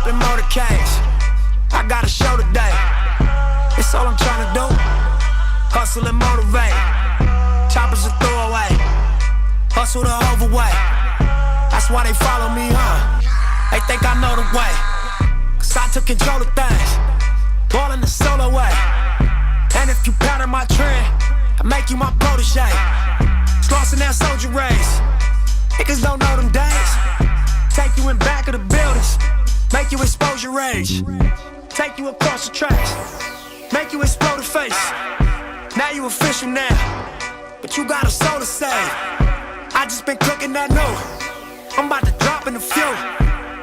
up in motorcades. I got a show today. It's all I'm trying to do. Hustle and motivate. Choppers a throwaway. Hustle the overweight. That's why they follow me, They think I know the way. Cause I took control of things. Ball in the solo way. And if you pattern my trend, I make you my protege. Crossing that soldier race. Niggas don't know them days. Take you in back of the buildings. Make you expose your rage. Take you across the tracks. Make you explode the face. Now you official now. But you got a soul to save. I just been cooking that new. I'm about to drop in a few.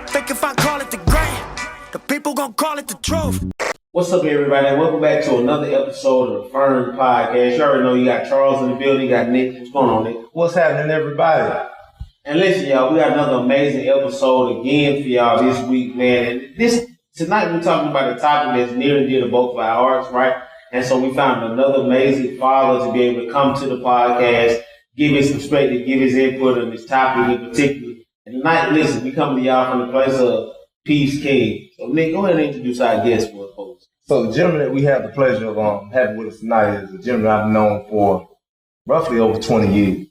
Think if I call it the great, the people gon' call it the truth. What's up, everybody? Welcome back to another episode of the Fern Podcast. You already know you got Charles in the building, you got Nick. What's going on, Nick? What's happening, everybody? And listen, y'all, we got another amazing episode again for y'all this week, man. And tonight we're talking about a topic that's near and dear to both of our hearts, right? And so we found another amazing father to be able to come to the podcast, give his perspective, give his input on this topic in particular. And tonight, listen, we come to y'all from the place of Peace King. So, Nick, go ahead and introduce our guest for us, folks. So, the gentleman that we have the pleasure of having with us tonight is a gentleman I've known for roughly over 20 years.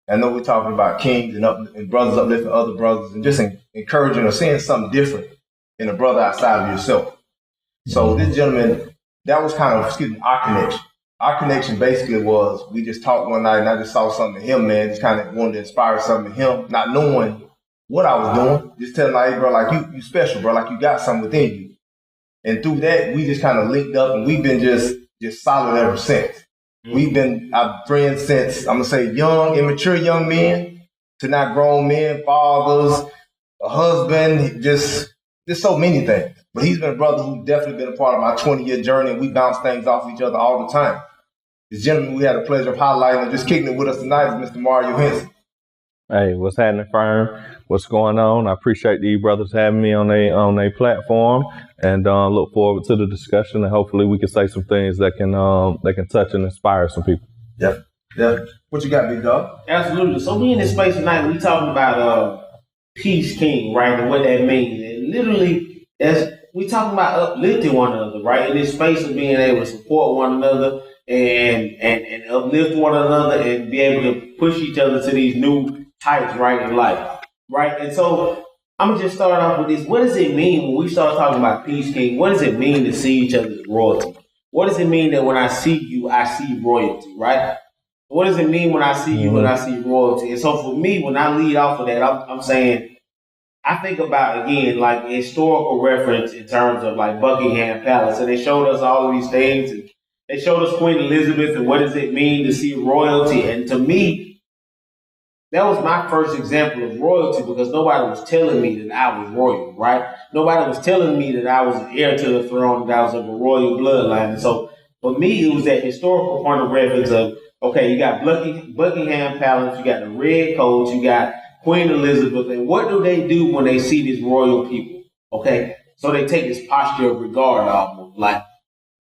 I know we're talking about kings and brothers uplifting other brothers and just encouraging or seeing something different in a brother outside of yourself. So, this gentleman, that was kind of, our connection. Our connection basically was we just talked one night and I just saw something in him, man. Just kind of wanted to inspire something in him, not knowing what I was doing. Just telling like, hey, bro, like you special, bro. Like you got something within you. And through that, we just kind of linked up and we've been just solid ever since. We've been our friends since, I'm going to say young, immature young men to now grown men, fathers, a husband, just so many things. But he's been a brother who's definitely been a part of my 20-year journey, and we bounce things off each other all the time. This gentleman we had the pleasure of highlighting and just kicking it with us tonight is Mr. Mario Henson. Hey, what's happening, Fern? What's going on? I appreciate these brothers having me on a platform, and look forward to the discussion. And hopefully, we can say some things that can touch and inspire some people. Yeah. What you got, big dog? Absolutely. So we in this space tonight. We talking about Peace King, right, and what that means. And literally, we talking about uplifting one another, right? In this space of being able to support one another and uplift one another and be able to push each other to these new heights, right, in life, right? And so I'm going to just start off with this. What does it mean when we start talking about Peace King? What does it mean to see each other as royalty? What does it mean that when I see you, I see royalty, right? What does it mean when I see you, when I see royalty? And so for me, when I lead off of that, I'm saying, I think about, again, like historical reference in terms of like Buckingham Palace. And they showed us all of these things. And they showed us Queen Elizabeth and what does it mean to see royalty. And to me, that was my first example of royalty because nobody was telling me that I was royal, right? Nobody was telling me that I was an heir to the throne, that I was of a royal bloodline. And so for me, it was that historical point of reference of, okay, you got Buckingham Palace, you got the red coats, you got Queen Elizabeth, and what do they do when they see these royal people? Okay, so they take this posture of regard almost, like,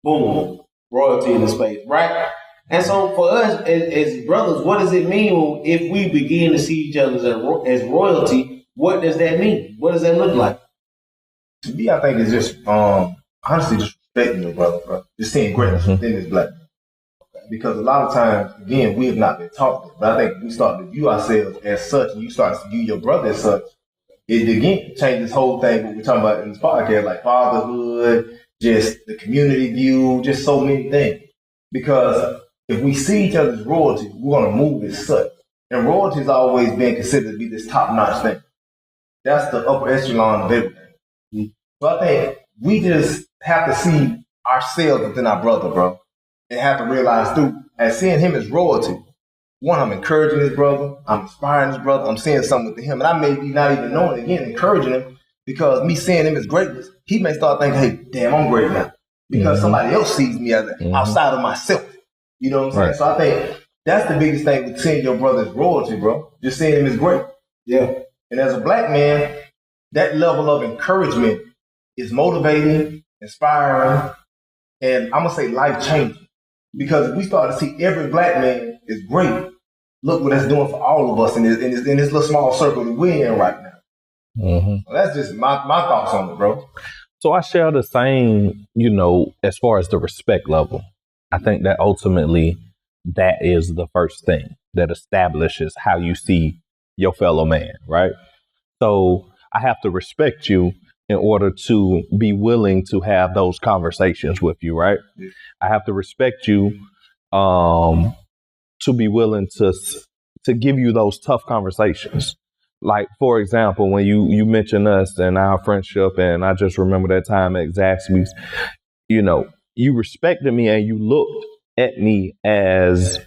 boom, royalty in the space, right? And so for us as brothers, what does it mean if we begin to see each other as royalty? What does that mean? What does that look like? To me, I think it's just, honestly, just respecting your brother, bro. Just seeing greatness within this black man. Because a lot of times, again, we have not been taught that. But I think we start to view ourselves as such, and you start to view your brother as such. It, again, changes this whole thing, what we're talking about in this podcast, like fatherhood, just the community view, just so many things. Because if we see each other as royalty, we're going to move as such. And royalty has always been considered to be this top-notch thing. That's the upper echelon of everything. So I think we just have to see ourselves within our brother, bro. And have to realize through, as seeing him as royalty, one, I'm encouraging his brother, I'm inspiring his brother, I'm seeing something with him. And I may be not even knowing, again, encouraging him because me seeing him as greatness, he may start thinking, hey, damn, I'm great now. Because somebody else sees me as outside of myself. You know what I'm saying? Right. So I think that's the biggest thing with seeing your brother as royalty, bro. Just seeing him as great. Yeah. And as a black man, that level of encouragement is motivating, inspiring, and I'm going to say life-changing. Because if we start to see every black man is great, look what that's doing for all of us in this little small circle that we're in right now. So that's just my thoughts on it, bro. So I share the same, as far as the respect level. I think that ultimately that is the first thing that establishes how you see your fellow man, right? So I have to respect you in order to be willing to have those conversations with you, right? Yeah. I have to respect you to be willing to give you those tough conversations. Like, for example, when you mentioned us and our friendship, and I just remember that time at Zaxby's, you respected me and you looked at me as,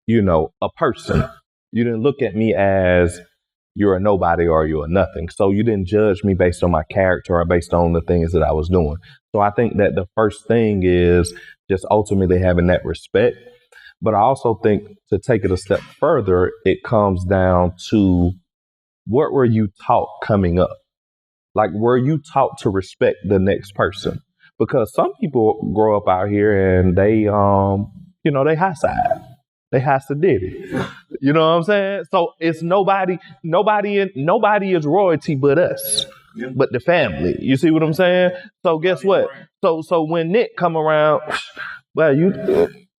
a person. You didn't look at me as you're a nobody or you're a nothing. So you didn't judge me based on my character or based on the things that I was doing. So I think that the first thing is just ultimately having that respect. But I also think to take it a step further, it comes down to what were you taught coming up? Like, were you taught to respect the next person? Because some people grow up out here and they, they high side. They has to did it. You know what I'm saying? So it's nobody is royalty but us, but the family. You see what I'm saying? So guess what? So when Nick come around, well,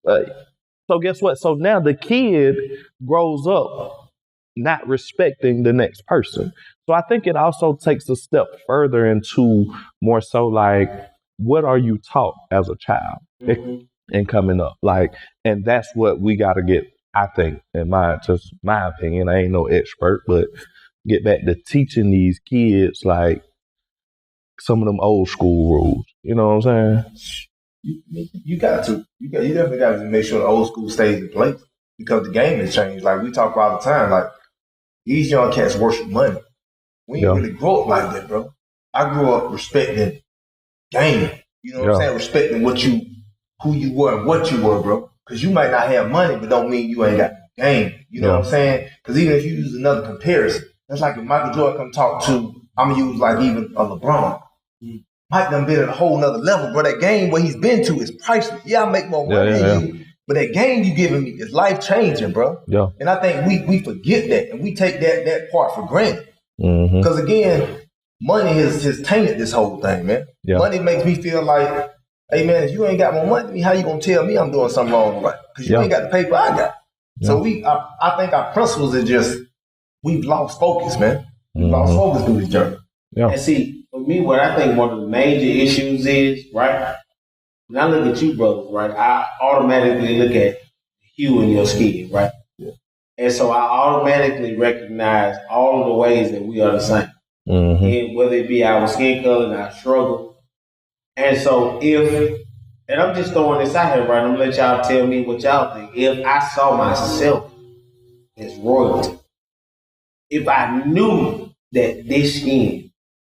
so guess what? So now the kid grows up not respecting the next person. So I think it also takes a step further into more so like, what are you taught as a child? And coming up, and that's what we got to get. I think, in my opinion, I ain't no expert, but get back to teaching these kids like some of them old school rules. You know what I'm saying? You definitely got to make sure the old school stays in place because the game has changed. Like we talk about all the time, like these young cats worship money. We ain't really grow up like that, bro. I grew up respecting game. You know what I'm saying? Respecting who you were and what you were, bro. Because you might not have money, but don't mean you ain't got game. You know what I'm saying? Because even if you use another comparison, that's like if Michael Jordan come talk to, I'm going to use like even a LeBron. Mike done been at a whole nother level, bro. That game, what he's been to is priceless. Yeah, I make more money than you, but that game you giving me is life-changing, bro. Yeah. And I think we forget that, and we take that part for granted. Because again, money has tainted this whole thing, man. Yeah. Money makes me feel like, hey man, if you ain't got more money than me, how you gonna tell me I'm doing something wrong, right? Because you ain't got the paper I got. So I think our principles are just, we've lost focus, man. We've lost focus through this journey. Yeah. And see, for me, what I think one of the major issues is, right? When I look at you brothers, right, I automatically look at hue in your skin, right? Yeah. And so I automatically recognize all of the ways that we are the same. And whether it be our skin color and our struggle. And so and I'm just throwing this out here, right? I'm gonna let y'all tell me what y'all think. If I saw myself as royalty, if I knew that this skin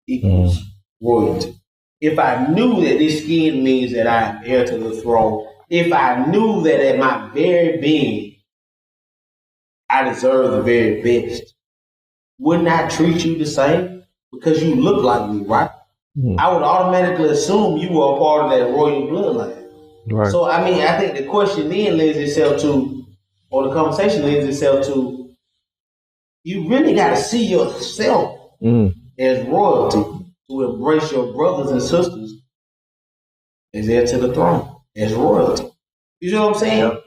equals royalty, if I knew that this skin means that I am heir to the throne, if I knew that at my very being, I deserve the very best, wouldn't I treat you the same? Because you look like me, right? I would automatically assume you were a part of that royal bloodline. Right. So, I mean, I think the question then lends itself to, or the conversation lends itself to, you really got to see yourself as royalty to embrace your brothers and sisters as heir to the throne, as royalty. You know what I'm saying?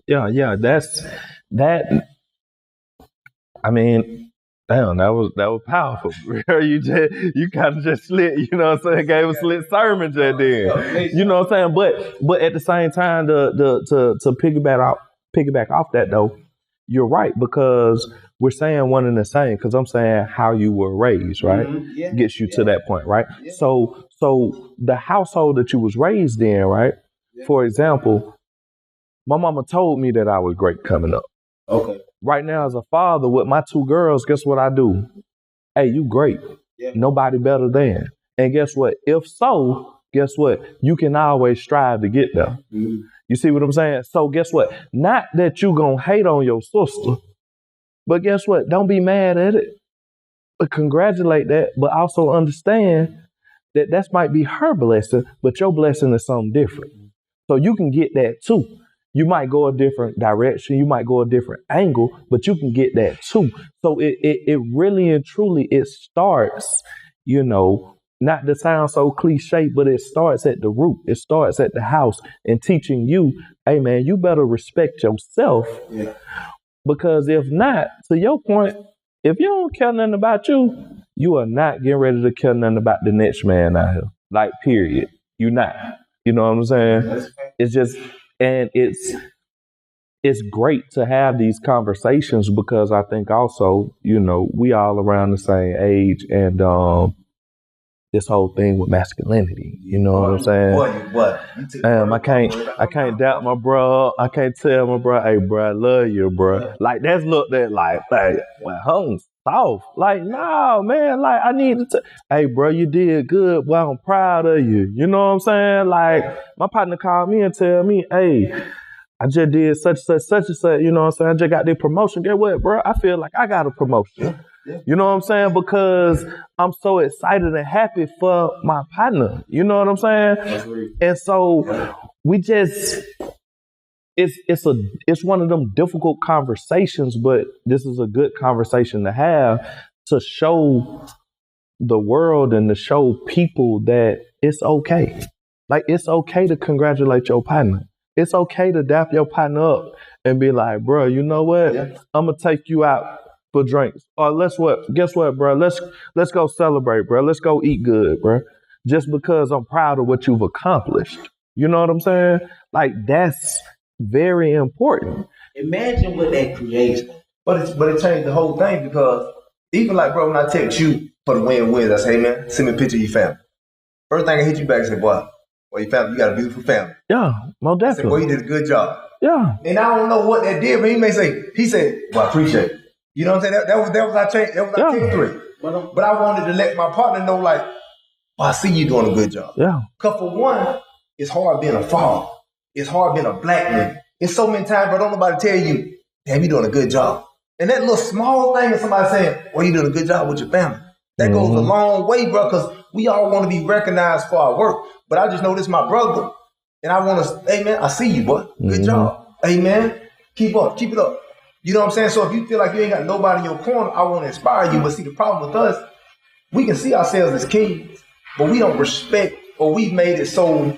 Yeah. That's that. I mean, damn, that was powerful. you kind of just slit, you know what I'm saying? Gave a slit sermon just then. You know what I'm saying? But at the same time, to piggyback off that though, you're right, because we're saying one and the same, because I'm saying how you were raised, right? Gets you to that point, right? Yeah. So the household that you was raised in, right? Yeah. For example, my mama told me that I was great coming up. Okay. Right now, as a father with my two girls, guess what I do? Hey, you great. Yeah. Nobody better than. And guess what? If so, guess what? You can always strive to get there. You see what I'm saying? So guess what? Not that you gonna hate on your sister, but guess what? Don't be mad at it. But congratulate that, but also understand that might be her blessing, but your blessing is something different. So you can get that too. You might go a different direction, you might go a different angle, but you can get that too. So it really and truly, it starts, not to sound so cliche, but it starts at the root. It starts at the house and teaching you, hey man, you better respect yourself. Yeah. Because if not, to your point, if you don't care nothing about you, you are not getting ready to care nothing about the next man out here. Like, period. You're not. You know what I'm saying? It's just, and it's great to have these conversations because I think also, we all around the same age and this whole thing with masculinity. You know what I'm saying? I can't doubt my bro. I can't tell my bro, hey bro, I love you, bro. Like that's looked at like, well, hung soft. Like, no, man, like I need to hey bro, you did good, boy, I'm proud of you. You know what I'm saying? Like my partner called me and tell me, hey, I just did such and such, you know what I'm saying? I just got the promotion. Get what, bro? I feel like I got a promotion. Yeah. You know what I'm saying? Because I'm so excited and happy for my partner. You know what I'm saying? And so we just, it's one of them difficult conversations, but this is a good conversation to have to show the world and to show people that it's okay. Like it's okay to congratulate your partner. It's okay to dap your partner up and be like, bro, you know what? Yeah. I'm gonna take you out for drinks. Or guess what, bro? Let's go celebrate, bro. Let's go eat good, bro. Just because I'm proud of what you've accomplished. You know what I'm saying? Like that's very important. Imagine what that creates. But it changed the whole thing because even like, bro, when I text you for the win-wins, I say, hey man, send me a picture of your family. First thing I hit you back and say, boy, your family, you got a beautiful family. Yeah, most definitely. I said, boy, you did a good job. Yeah. And I don't know what that did, but he said, well, I appreciate it. You know what I'm saying? That was our change. That was our take three. But I wanted to let my partner know, like, oh, I see you doing a good job. Yeah. Because for one, it's hard being a father. It's hard being a black man. It's so many times, but don't nobody tell you, damn, you doing a good job. And that little small thing of somebody saying, well, you doing a good job with your family. That goes a long way, bro, because we all want to be recognized for our work. But I just know this is my brother. And I want to, hey, man, I see you, boy. Good job. Hey, man, keep it up. You know what I'm saying? So if you feel like you ain't got nobody in your corner, I want to inspire you. But see, the problem with us, we can see ourselves as kings, but we don't respect, or we've made it so,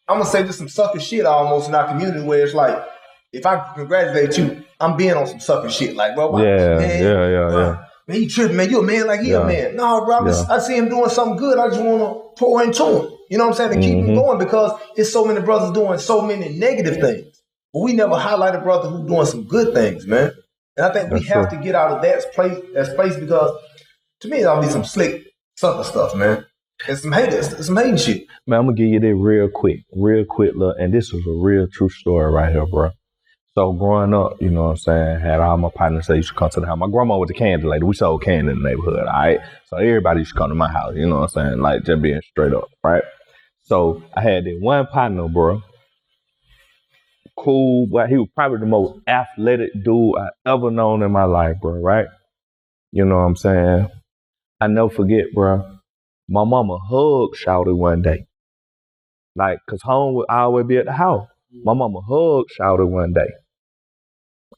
I'm going to say just some sucker shit almost in our community where it's like, if I congratulate you, I'm being on some sucker shit. Like, bro, yeah. Man, you tripping, man. You a man like he a man. No, bro, I see him doing something good. I just want to pour into him. You know what I'm saying? To keep him going because there's so many brothers doing so many negative things. But we never highlight a brother who's doing some good things, man. And I think we have to get out of that place because to me, it'll be some slick sucker stuff, man. And some hating shit. Man, I'm going to give you this real quick, look. And this was a real true story right here, bro. So growing up, you know what I'm saying, had all my partners say you should come to the house. My grandma was a candy lady. We sold candy in the neighborhood, all right? So everybody used to come to my house, you know what I'm saying? Like, just being straight up, right? So I had this one partner, bro. Cool, but he was probably the most athletic dude I ever known in my life, bro, right? You know what I'm saying? I never forget, bro. My mama hugged Shawty one day. Like, cause home would always be at the house. My mama hugged Shawty one day.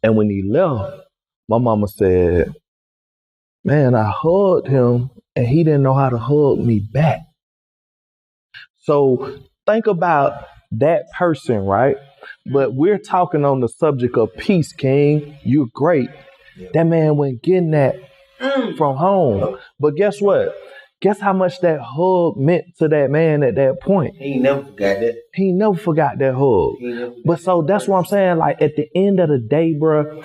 And when he left, my mama said, man, I hugged him and he didn't know how to hug me back. So think about that person, right? But we're talking on the subject of peace, King. You're great. Yeah. That man went getting that from home. But guess what? Guess how much that hug meant to that man at that point? He never forgot that. He never forgot that hug. But so that's what I'm saying. Like at the end of the day, bro,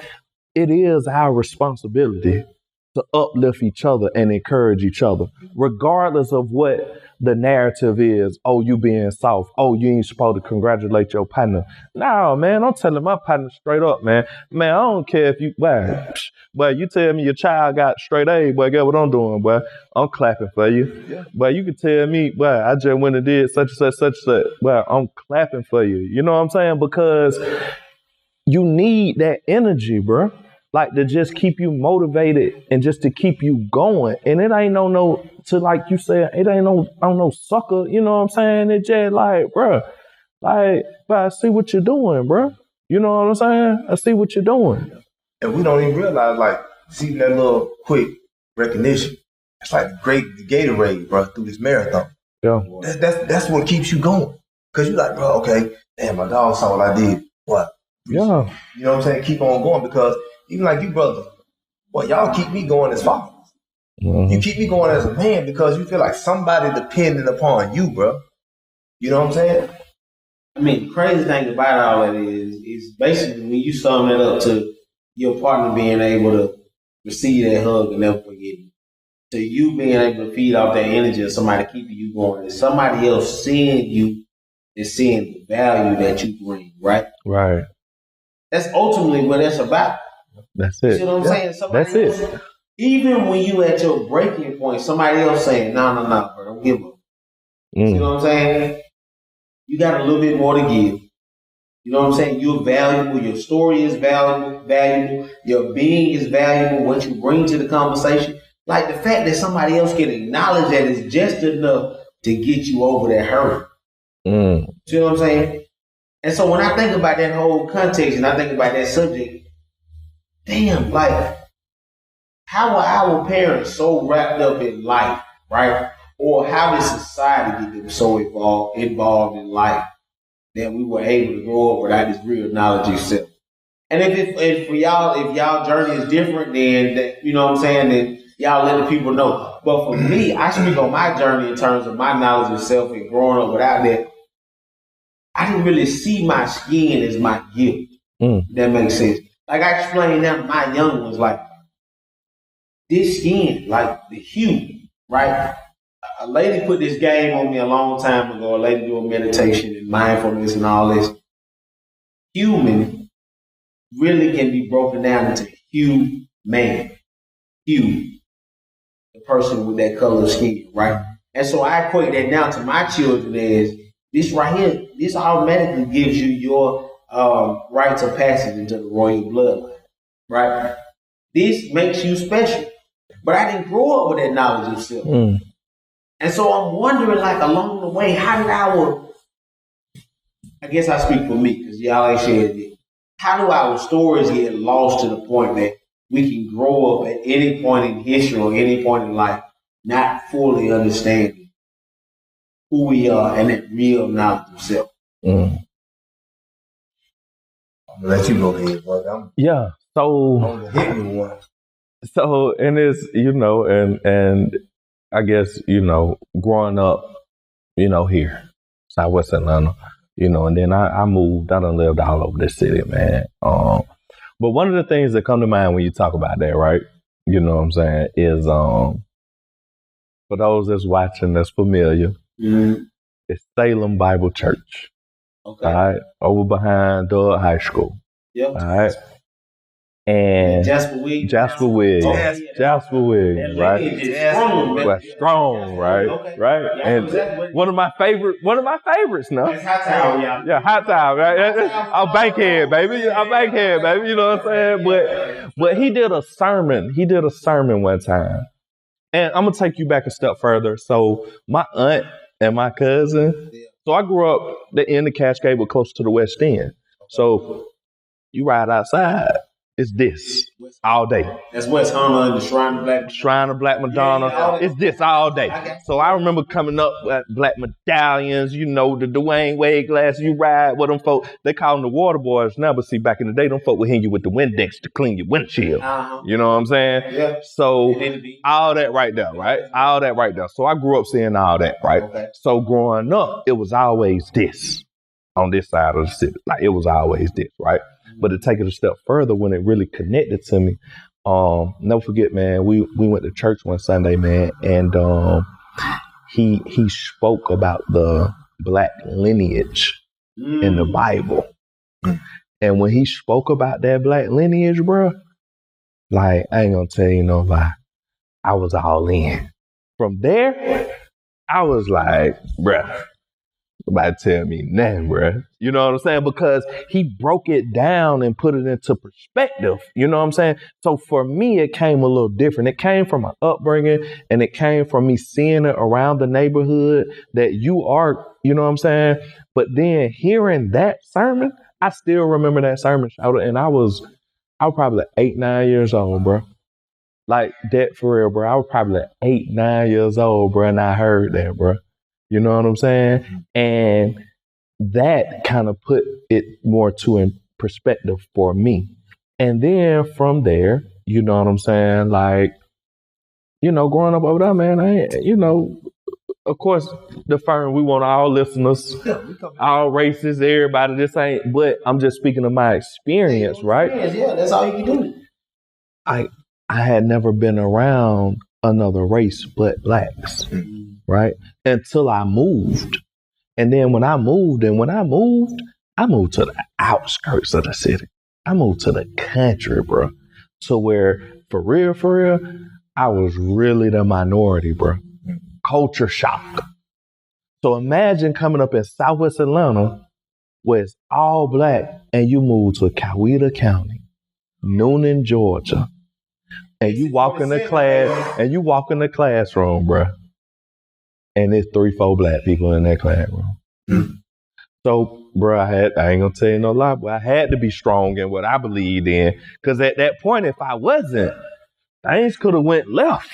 it is our responsibility to uplift each other and encourage each other, regardless of what the narrative is. Oh, you being soft. Oh, you ain't supposed to congratulate your partner. No, man, I'm telling my partner straight up, man. Man, I don't care if you, boy, you tell me your child got straight A, boy, guess what I'm doing, boy? I'm clapping for you. Yeah. Boy, you can tell me, boy, I just went and did such and such, boy, I'm clapping for you. You know what I'm saying? Because you need that energy, bro. Like to just keep you motivated and just to keep you going. And it ain't no to like you said, it ain't no sucker, you know what I'm saying? It just like, bro, Like, but I see what you're doing, bro. You know what I'm saying? I see what you're doing. And we don't even realize, like, see that little quick recognition. It's like the great Gatorade, bro, through this marathon. Yeah. That's what keeps you going. Because you're like, bro, okay, damn, my dog saw what I did. What? Yeah. You know what I'm saying? Keep on going, because even like you brothers, well, y'all keep me going as fathers. Mm-hmm. You keep me going as a man because you feel like somebody depending upon you, bro. You know what I'm saying? I mean, the crazy thing about all that is basically when you sum it up to your partner being able to receive that hug and never forget it, to you being able to feed off that energy of somebody keeping you going, and somebody else seeing you and seeing the value that you bring, right? Right. That's ultimately what it's about. That's You it. see what I'm saying? Somebody That's else, it. even when you at your breaking point, somebody else saying, no, bro, don't give up. You see what I'm saying? You got a little bit more to give. You know what I'm saying? You're valuable. Your story is valuable. Your being is valuable. What you bring to the conversation. Like the fact that somebody else can acknowledge that is just enough to get you over that hurdle. See what I'm saying? And so when I think about that whole context and I think about that subject, damn, like, how are our parents so wrapped up in life, right? Or how did society get them so involved in life that we were able to grow up without this real knowledge of yourself? And if for y'all, if y'all journey is different, then that, you know what I'm saying, then y'all let the people know. But for me, I speak on my journey in terms of my knowledge of self and growing up without that. I didn't really see my skin as my gift. That makes sense. Like I explained that to my young ones, like this skin, like the hue, right? A lady put this game on me a long time ago. A lady doing meditation and mindfulness and all this. Human really can be broken down into human. Hue, the person with that color of skin, right? And so I equate that now to my children as this right here. This automatically gives you your rites of passage into the royal bloodline, right? This makes you special. But I didn't grow up with that knowledge of self. And so I'm wondering, like, along the way, how did I guess I speak for me, because y'all ain't shared it. How do our stories get lost to the point that we can grow up at any point in history or any point in life not fully understanding who we are and that real knowledge of self? I'm gonna let you go ahead, brother. Yeah. So hit me one. So, and it's, and I guess, growing up, here, Southwest Atlanta, and then I moved, I done lived all over this city, man. But one of the things that come to mind when you talk about that, right, you know what I'm saying, is, for those that's watching, that's familiar, it's Salem Bible Church. Okay. All right, over behind Doug High School. Yep. All right. And Jasper Williams, right? Strong, right? Okay. Right? Yeah, And exactly. one of my favorites now. That's Hot Tower, yeah. Yeah, Hot Tower, right? I'm Bankhead, baby. You know what I'm saying? But he did a sermon one time. And I'm gonna take you back a step further. So my aunt and my cousin, so I grew up the end of Cascade, but close to the West End. So you ride outside, it's this all day. That's West Hunter and the Shrine of Black Madonna. Yeah. It's this all day. So I remember coming up with Black Medallions, the Dwayne Wade glasses. You ride with them folk. They call them the water boys now, but see, back in the day, them folk would hit you with the Windex to clean your windshield. You know what I'm saying? Yeah. So all that right there, right? All that right there. So I grew up seeing all that, right? Okay. So growing up, it was always this on this side of the city. Like, it was always this, right? But to take it a step further, when it really connected to me, never forget, man, we went to church one Sunday, man, and he spoke about the Black lineage in the Bible. And when he spoke about that Black lineage, bro, like, I ain't gonna tell you no lie, I was all in. From there, I was like, bruh, Nobody tell me nothing, bro. You know what I'm saying? Because he broke it down and put it into perspective. You know what I'm saying? So for me, it came a little different. It came from my upbringing, and it came from me seeing it around the neighborhood that you are, you know what I'm saying? But then hearing that sermon, I still remember that sermon, and I was probably like 8, 9 years old, bro. Like that for real, bro. I was probably like 8, 9 years old, bro, and I heard that, bro. You know what I'm saying? And that kind of put it more in perspective for me. And then from there, you know what I'm saying? Like, you know, growing up over there, man, of course, the firm, we want all listeners, all races, everybody. This ain't, but I'm just speaking of my experience, right? Yeah, that's all you can do. I had never been around another race but blacks, right? Until I moved. And then when I moved, I moved to the outskirts of the city. I moved to the country, bro. To where, for real, I was really the minority, bro. Culture shock. So imagine coming up in Southwest Atlanta where it's all black and you move to Coweta County, Noonan, Georgia, and you walk in the classroom, bro, and there's 3-4 black people in that classroom. Mm-hmm. So, bro, I ain't gonna tell you no lie, but I had to be strong in what I believed in, because at that point, if I wasn't, things could have went left.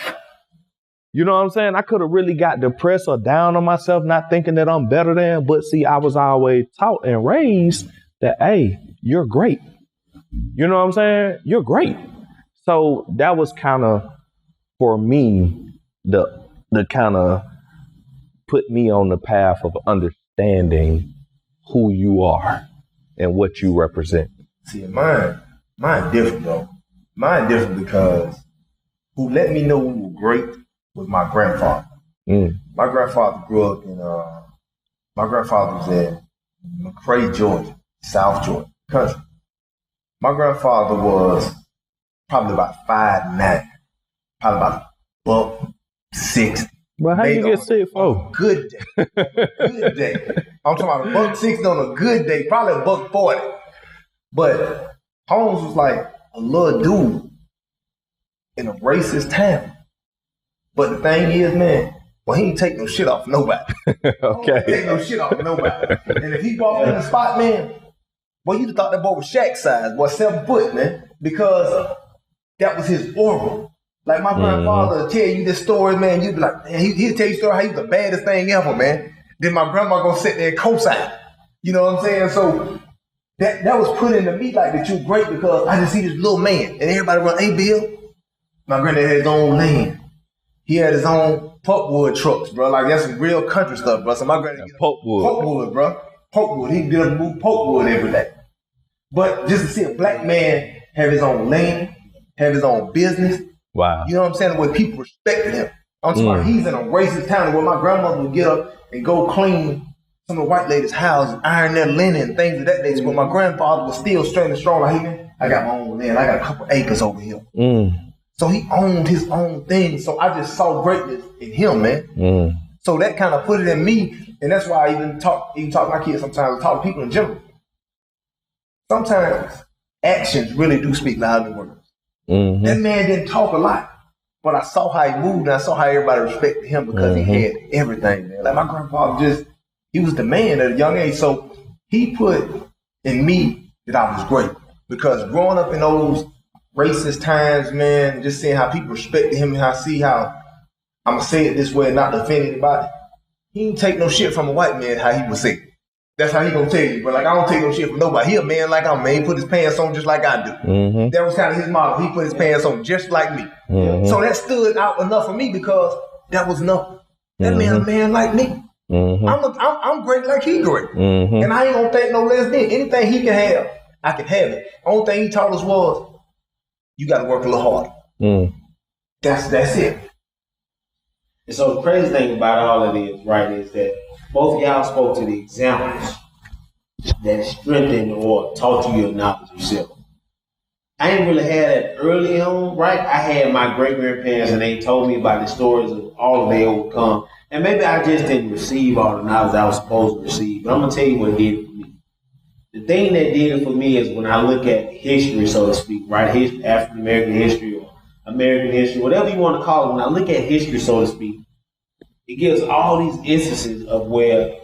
You know what I'm saying? I could have really got depressed or down on myself, not thinking that I'm better than, but see, I was always taught and raised that, hey, you're great. You know what I'm saying? You're great. So that was kind of, for me, the kind of put me on the path of understanding who you are and what you represent. See, mine different though. Mine different because who let me know we were great was my grandfather. My grandfather grew up in, my grandfather was in McRae, Georgia, South Georgia, country. My grandfather was probably about 5'9", probably about $1.60. But how you get sick for? Good day. Good day. I'm talking about $1.60 on a good day, probably $1.40. But Holmes was like a little dude in a racist town. But the thing is, man, well, he ain't take no shit off nobody. Okay. He ain't take no shit off nobody. And if he walked in the spot, man, well, you'd have thought that boy was Shaq size, boy, 7 foot, man, because that was his aura. Like my grandfather will tell you this story, man, you'd be like, man, he'll tell you a story how he was the baddest thing ever, man. Then my grandma gonna sit there and co-sign. You know what I'm saying? So that was put into me like that you great because I just see this little man and everybody run, hey, Bill. My granddad had his own land. He had his own pulpwood trucks, bro. Like that's some real country stuff, bro. So my granddad pulpwood, bro. Pulpwood. He'd get up and move pulpwood every day. But just to see a black man have his own land, have his own business. Wow. You know what I'm saying? The way people respected him. I'm talking about he's in a racist town where my grandmother would get up and go clean some of the white ladies' houses, iron their linen and things of that nature. But my grandfather was still straight and strong. Like, hey, man, I got my own land. I got a couple acres over here. So he owned his own thing. So I just saw greatness in him, man. So that kind of put it in me. And that's why I even talk to my kids sometimes, I talk to people in general. Sometimes actions really do speak louder than words. That man didn't talk a lot, but I saw how he moved and I saw how everybody respected him because he had everything, man. Like my grandfather he was the man at a young age. So he put in me that I was great because growing up in those racist times, man, just seeing how people respected him and I see how, I'm going to say it this way and not to offend anybody. He didn't take no shit from a white man how he would say it. That's how he gonna tell you. But like I don't take no shit from nobody. He a man like I'm, man. He put his pants on just like I do. That was kind of his model. He put his pants on just like me. So that stood out enough for me because that was enough. That man a man like me. I'm great like he great. And I ain't gonna think no less than anything he can have, I can have it. Only thing he taught us was you gotta work a little harder. That's it. And so the crazy thing about all of this, right, is that both of y'all spoke to the examples that strengthened or taught you your knowledge yourself. I ain't really had that early on, right? I had my great grandparents and they told me about the stories of all they overcome And maybe I just didn't receive all the knowledge I was supposed to receive. But I'm gonna tell you what it did for me. The thing that did it for me is when I look at history, so to speak, right? African American history or American history, whatever you want to call it. When I look at history, so to speak, it gives all these instances of where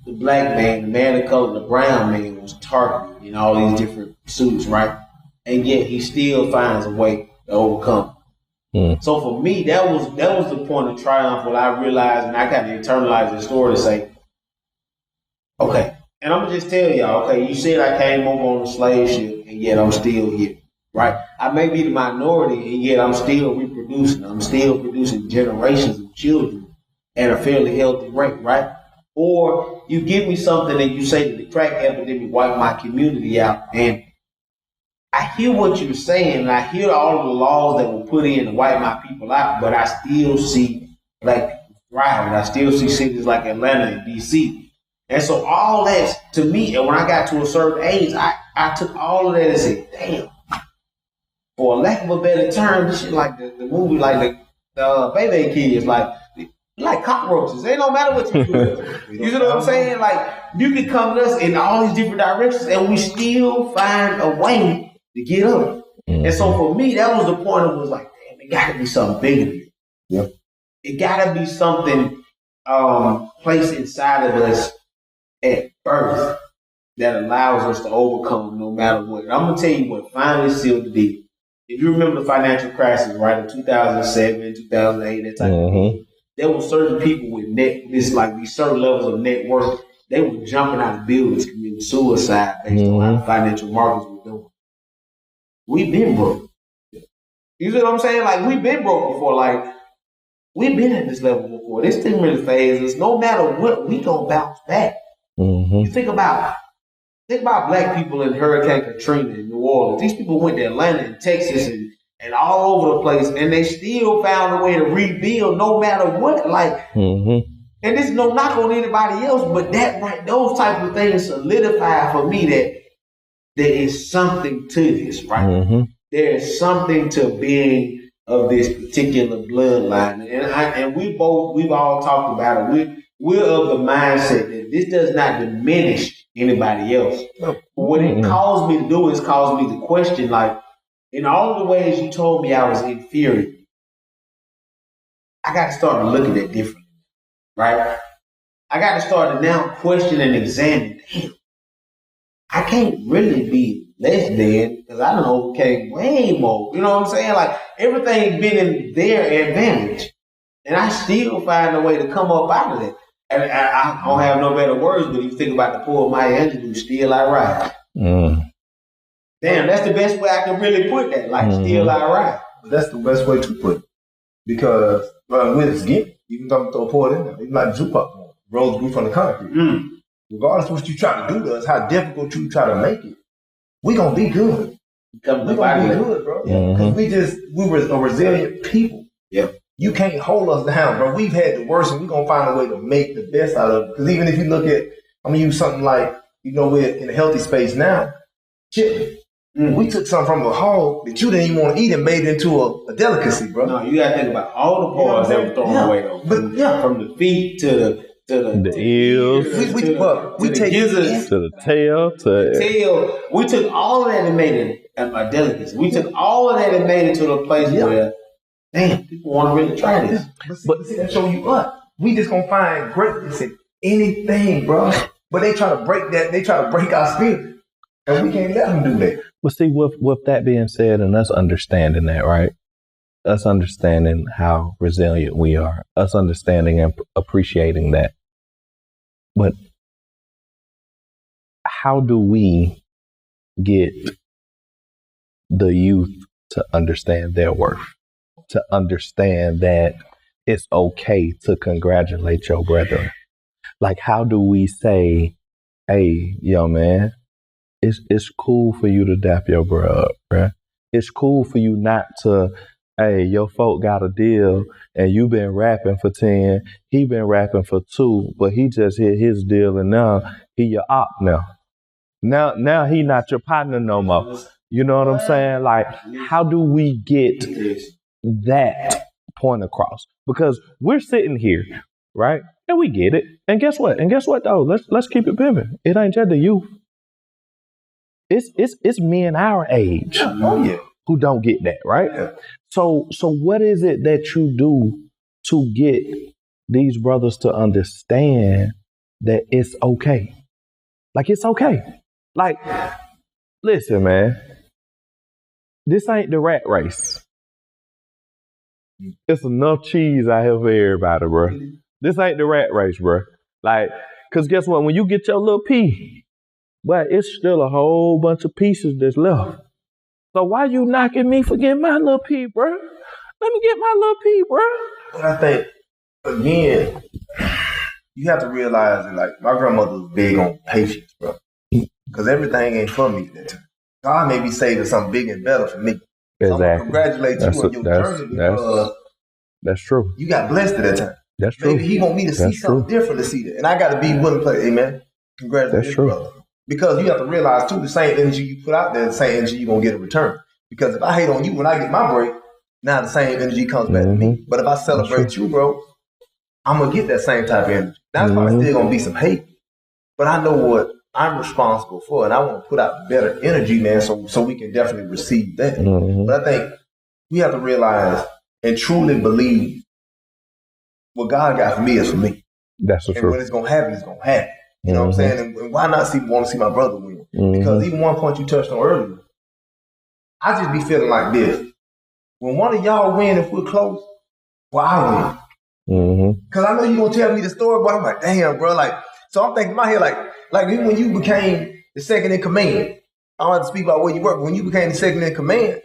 the black man, the man of color, the brown man was targeted in all these different pursuits, right? And yet he still finds a way to overcome. So for me, that was the point of triumph when I realized, and I got to internalize the story to say, okay, and I'm gonna just tell y'all, okay, you said I came over on a slave ship, and yet I'm still here, right? I may be the minority, and yet I'm still reproducing. I'm still producing generations of children at a fairly healthy rate, right? Or you give me something and you say that the crack epidemic wiped my community out, and I hear what you're saying, and I hear all of the laws that were put in to wipe my people out, but I still see black people thriving. I still see cities like Atlanta and DC. And so all that, to me, and when I got to a certain age, I took all of that and said, damn, for a lack of a better term, this shit like the movie, like the Baby Kids, like cockroaches. It don't matter what you do. You know what I'm saying? Like, you can come to us in all these different directions, and we still find a way to get up. And so for me, that was the point. It was like, damn, it got to be something bigger than it. Yep. It got to be something placed inside of us at birth that allows us to overcome no matter what. And I'm going to tell you what finally sealed the deal. If you remember the financial crisis, right, in 2007, 2008, that type of thing, there were certain people with these certain levels of net worth. They were jumping out of buildings, committing suicide based on how the financial markets were doing. We've been broke. You see what I'm saying? Like, we've been broke before. Like, we've been at this level before. This didn't really phase us. No matter what, we gonna bounce back. You think about black people in Hurricane Katrina in New Orleans. These people went to Atlanta and Texas and all over the place, and they still found a way to rebuild no matter what. Like, and this is no knock on anybody else, but those type of things solidify for me that there is something to this, right? There is something to being of this particular bloodline, and we've all talked about it. We're of the mindset that this does not diminish anybody else. But what it caused me to do is caused me to question, like, in all the ways you told me I was inferior, I got to start to look at that differently, right? I got to start to now question and examine, damn, I can't really be less than because I done overcame way more. You know what I'm saying? Like, everything's been in their advantage, and I still find a way to come up out of it. And I don't have no better words, but if you think about the poor Maya Angelou, still I rise. Damn, that's the best way I can really put that. Like, still I rise. That's the best way to put it. Because with Skip, you can come throw a poet in there. It's like Tupac, rose grew from the concrete. Regardless of what you try to do to us, how difficult you try to make it, we gonna be good. We gonna be good, bro. Because we were a resilient people. Yeah. You can't hold us down, bro. We've had the worst, and we're gonna find a way to make the best out of it. Because even if you look at, I'm gonna use something like, we're in a healthy space now, chicken. We took something from a hog that you didn't even want to eat and made it into a delicacy, bro. No, you gotta think about all the parts that were thrown away though. From the feet to the ears, we take gizzards, to the tail, We took all of that and made it a delicacy. We took all of that and made it to the place where, damn, people want to really try this. But see, that show you up. We just gonna find greatness in anything, bro. But they try to break that. They try to break our spirit, and we can't let them do that. Well, see, with that being said, and us understanding that, right? Us understanding how resilient we are, us understanding and appreciating that. But how do we get the youth to understand their worth? To understand that it's okay to congratulate your brethren? Like, how do we say, hey, yo, man, it's cool for you to dap your bro up, bruh. It's cool for you not to, hey, your folk got a deal and you been rapping for 10, he been rapping for 2, but he just hit his deal and now he your op now. Now he not your partner no more. You know what I'm saying? Like, how do we get that point across, because we're sitting here, right? And we get it. And guess what? Though? Let's keep it pimping. It ain't just the youth. It's men our age who don't get that, right? Yeah. So what is it that you do to get these brothers to understand that it's okay? Like, it's okay. Like, listen, man, this ain't the rat race. It's enough cheese out here for everybody, bro. This ain't the rat race, bro. Like, cause guess what? When you get your little pea, but it's still a whole bunch of pieces that's left. So why you knocking me for getting my little pea, bro? Let me get my little pea, bro. But I think, again, you have to realize that, like, my grandmother was big on patience, bro. Because everything ain't for me at that time. God may be saving something big and better for me. So Exactly. I'm gonna congratulate you on your journey because that's true. you got blessed at that time. That's true. Maybe he want me to see something different to see that. And I got to be willing to play, amen. Congratulations, That's true. brother. Because you have to realize, too, the same energy you put out there, the same energy you're going to get in return. Because if I hate on you when I get my break, now the same energy comes back to me. But if I celebrate you, bro, I'm going to get that same type of energy. Now, there's probably still going to be some hate. But I know what I'm responsible for, and I want to put out better energy, man, so we can definitely receive that. But I think we have to realize and truly believe what God got for me is for me. That's the And truth. when it's going to happen, it's going to happen. You know what I'm saying? And why not want to see my brother win? Because even one point you touched on earlier, I just be feeling like this. When one of y'all win, if we're close, well, I win. Because I know you're going to tell me the story, but I'm like, damn, bro. Like, so I'm thinking in my head, like even when you became the second in command, I don't have to speak about where you work, but when you became the second in command,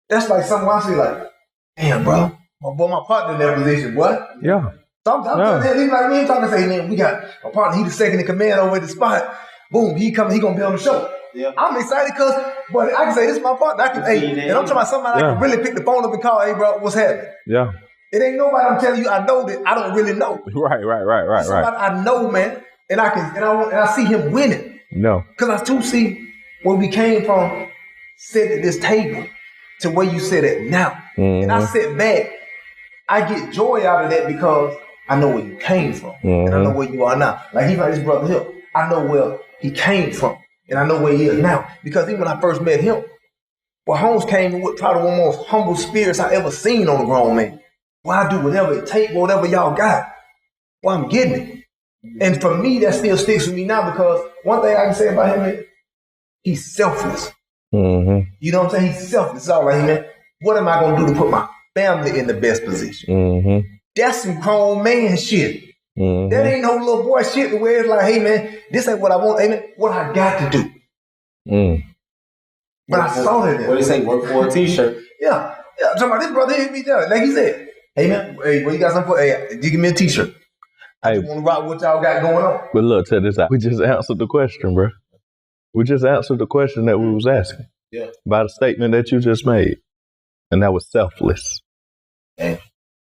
that's like something I say like, damn, bro. My partner in that position, what? Yeah. So I'm telling him, like, we ain't talking, say, man, we got a partner, he the second in command over at the spot. Boom, he coming, he gonna be on the show. Yeah. I'm excited because, but I can say, this is my partner. I can, and I'm talking about somebody I can really pick the phone up and call, hey, bro, what's happening? Yeah. It ain't nobody I'm telling you I know that I don't really know. Right. Somebody I know, man, and I see him winning. No. Because I too see where we came from, sit at this table to where you sit at now. And I sit back, I get joy out of that because I know where you came from. And I know where you are now. Like he's like this brother Hill. I know where he came from. And I know where he is now. Because even when I first met him, well, Holmes came with probably one of the most humble spirits I ever seen on a grown man. Well, I do whatever it takes, whatever y'all got. Well, I'm getting it. And for me, that still sticks with me now because one thing I can say about him is he's selfless. You know what I'm saying? He's selfless. It's all right, man. What am I going to do to put my family in the best position? That's some grown man shit. That ain't no little boy shit where it's like, hey, man, this ain't what I want. Hey, man, what I got to do. But I saw that. What they say, work for a t-shirt. Yeah. I'm talking about this brother hit me down. Like he said, hey, man, hey, what you got something for? Hey, you give me a t-shirt. I just want to rock what y'all got going on. But look, check this out. We just answered the question, bro. We just answered the question that we was asking. Yeah. By the statement that you just made. And that was selfless. Damn.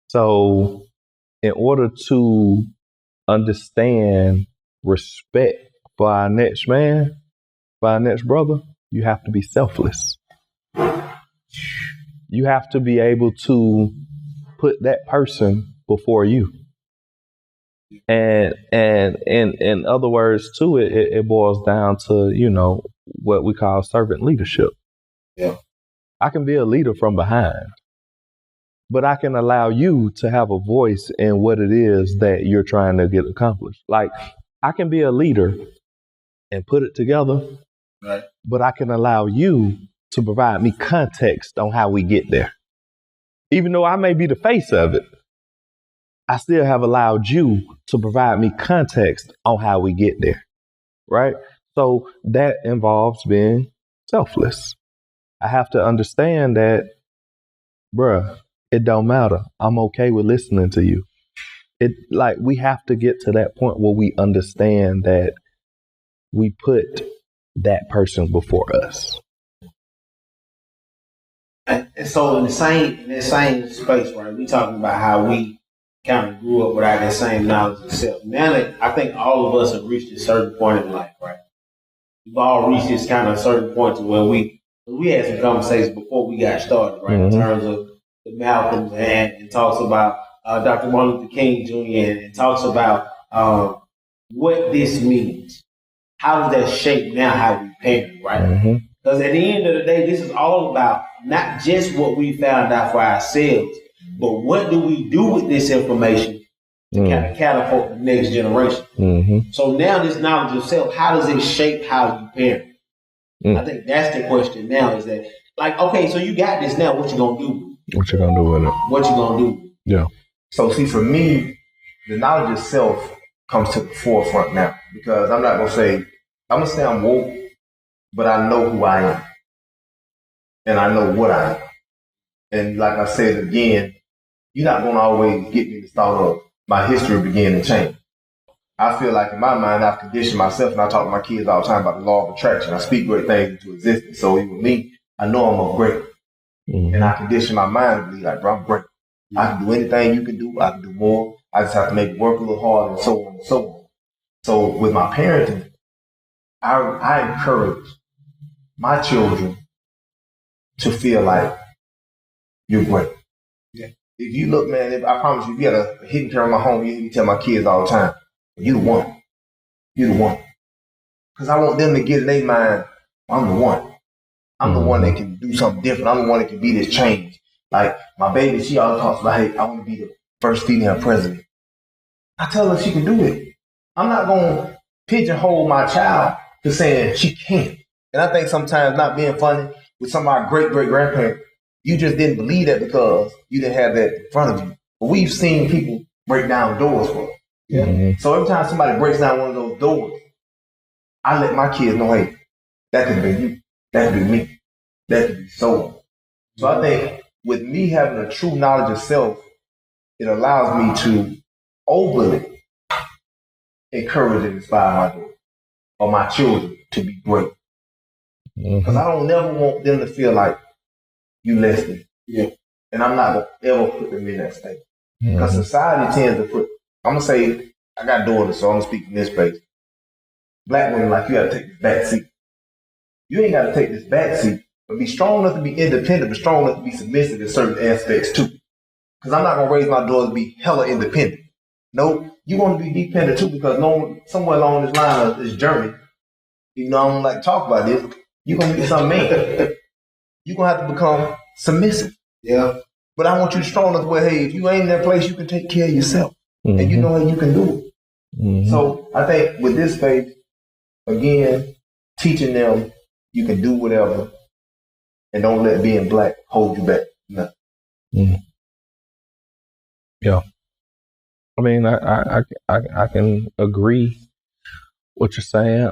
So, in order to understand respect for our next man, for our next brother, you have to be selfless. You have to be able to put that person before you. And in other words, too, it boils down to, you know, what we call servant leadership. Yeah. I can be a leader from behind, but I can allow you to have a voice in what it is that you're trying to get accomplished. Like, I can be a leader and put it together, right, but I can allow you to provide me context on how we get there. Even though I may be the face of it, I still have allowed you to provide me context on how we get there, right? So that involves being selfless. I have to understand that, bruh, it don't matter. I'm okay with listening to you. We have to get to that point where we understand that we put that person before us. And so in that same space, right, we talking about how we kind of grew up without that same knowledge of self. Now that I think all of us have reached a certain point in life, right? We've all reached this kind of certain point to where we had some conversations before we got started, right? In terms of the Malcolms and talks about Dr. Martin Luther King Jr. and talks about what this means. How does that shape now how we parent, right? Mm-hmm. Because at the end of the day, this is all about not just what we found out for ourselves, but what do we do with this information to kind of catapult the next generation. Mm-hmm. So now this knowledge of self, how does it shape how you parent? I think that's the question now is that, like, okay, so you got this now, what you gonna do? What you gonna do with it? What you gonna do? Yeah. So see, for me, the knowledge of self comes to the forefront now because I'm not I'm gonna say I'm woke, but I know who I am. And I know what I am. And like I said again, you're not gonna always get me to start of my history began to change. I feel like in my mind, I've conditioned myself, and I talk to my kids all the time about the law of attraction. I speak great things into existence. So even me, I know I'm a great. Mm-hmm. And I condition my mind to be like, bro, I'm great. I can do anything you can do. I can do more. I just have to make it work a little harder and so on and so on. So with my parenting, I encourage my children to feel like you're great. Yeah. If you look, man, I promise you, if you had a hidden camera in my home, you tell my kids all the time, you the one. You the one. Because I want them to get in their mind, I'm the one. I'm the one that can do something different. I'm the one that can be this change. Like my baby, she always talks about, hey, I want to be the first female president. I tell her she can do it. I'm not going to pigeonhole my child to saying she can't. And I think sometimes not being funny with some of our great-great-grandparents, you just didn't believe that because you didn't have that in front of you. But we've seen people break down doors for us. Yeah. Mm-hmm. So every time somebody breaks down one of those doors, I let my kids know, hey, that could be you. That could be me. That could be so. So I think with me having a true knowledge of self, it allows me to overly encourage and inspire my daughter or my children to be great. Because I don't never want them to feel like you less than. Yeah. And I'm not going to ever put them in that state. Because society tends to put, I'm going to say, I got daughters, so I'm going to speak in this space. Black women, like, you got to take this back seat. You ain't got to take this back seat, but be strong enough to be independent, but strong enough to be submissive in certain aspects too. Because I'm not going to raise my daughter to be hella independent. No, you want to be dependent too, because somewhere along this line of this journey, I don't like to talk about this, you're going to be some man. You're going to have to become submissive. Yeah. But I want you to strong enough where, hey, if you ain't in that place, you can take care of yourself. And you know how you can do it. So I think with this faith, again, teaching them you can do whatever and don't let being black hold you back. No. Yeah. I mean, I can agree what you're saying.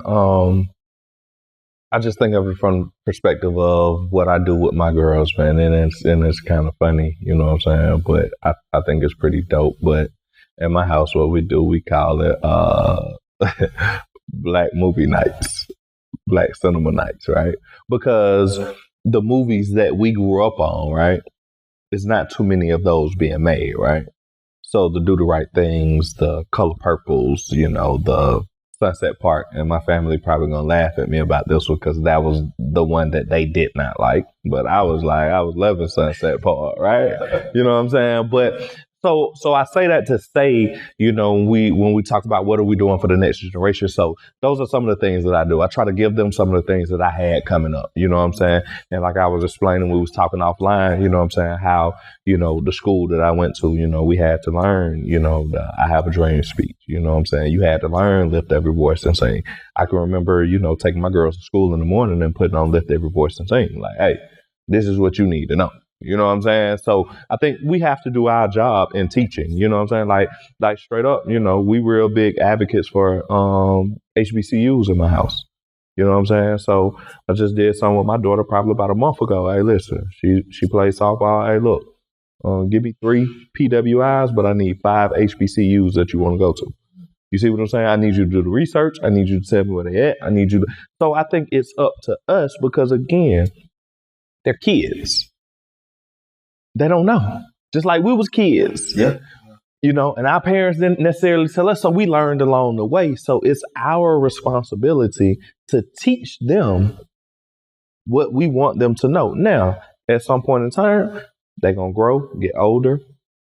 I just think of it from the perspective of what I do with my girls, man, and it's kind of funny, you know what I'm saying? But I think it's pretty dope. But in my house, what we do, we call it Black movie nights, Black cinema nights, right? Because the movies that we grew up on, right, there's not too many of those being made, right? So the Do the Right Things, the Color Purples, the Sunset Park, and my family probably gonna laugh at me about this one because that was the one that they did not like. But I was loving Sunset Park, right? You know what I'm saying? But so I say that to say, when we talk about what are we doing for the next generation. So those are some of the things that I do. I try to give them some of the things that I had coming up, you know what I'm saying? And like I was explaining, we was talking offline, you know what I'm saying? How, the school that I went to, we had to learn, the I Have a Dream speech, you know what I'm saying? You had to learn Lift Every Voice and Sing. I can remember, taking my girls to school in the morning and putting on Lift Every Voice and Sing. Like, hey, this is what you need to know. You know what I'm saying? So I think we have to do our job in teaching. You know what I'm saying? Like straight up, we real big advocates for HBCUs in my house. You know what I'm saying? So I just did something with my daughter probably about a month ago. Hey, listen, she plays softball. Hey, look, give me 3 PWIs, but I need 5 HBCUs that you want to go to. You see what I'm saying? I need you to do the research. I need you to tell me where they at. I need you to. So I think it's up to us because, again, they're kids. They don't know. Just like we was kids. Yeah. And our parents didn't necessarily tell us, so we learned along the way. So it's our responsibility to teach them what we want them to know. Now, at some point in time, They're going to grow, get older.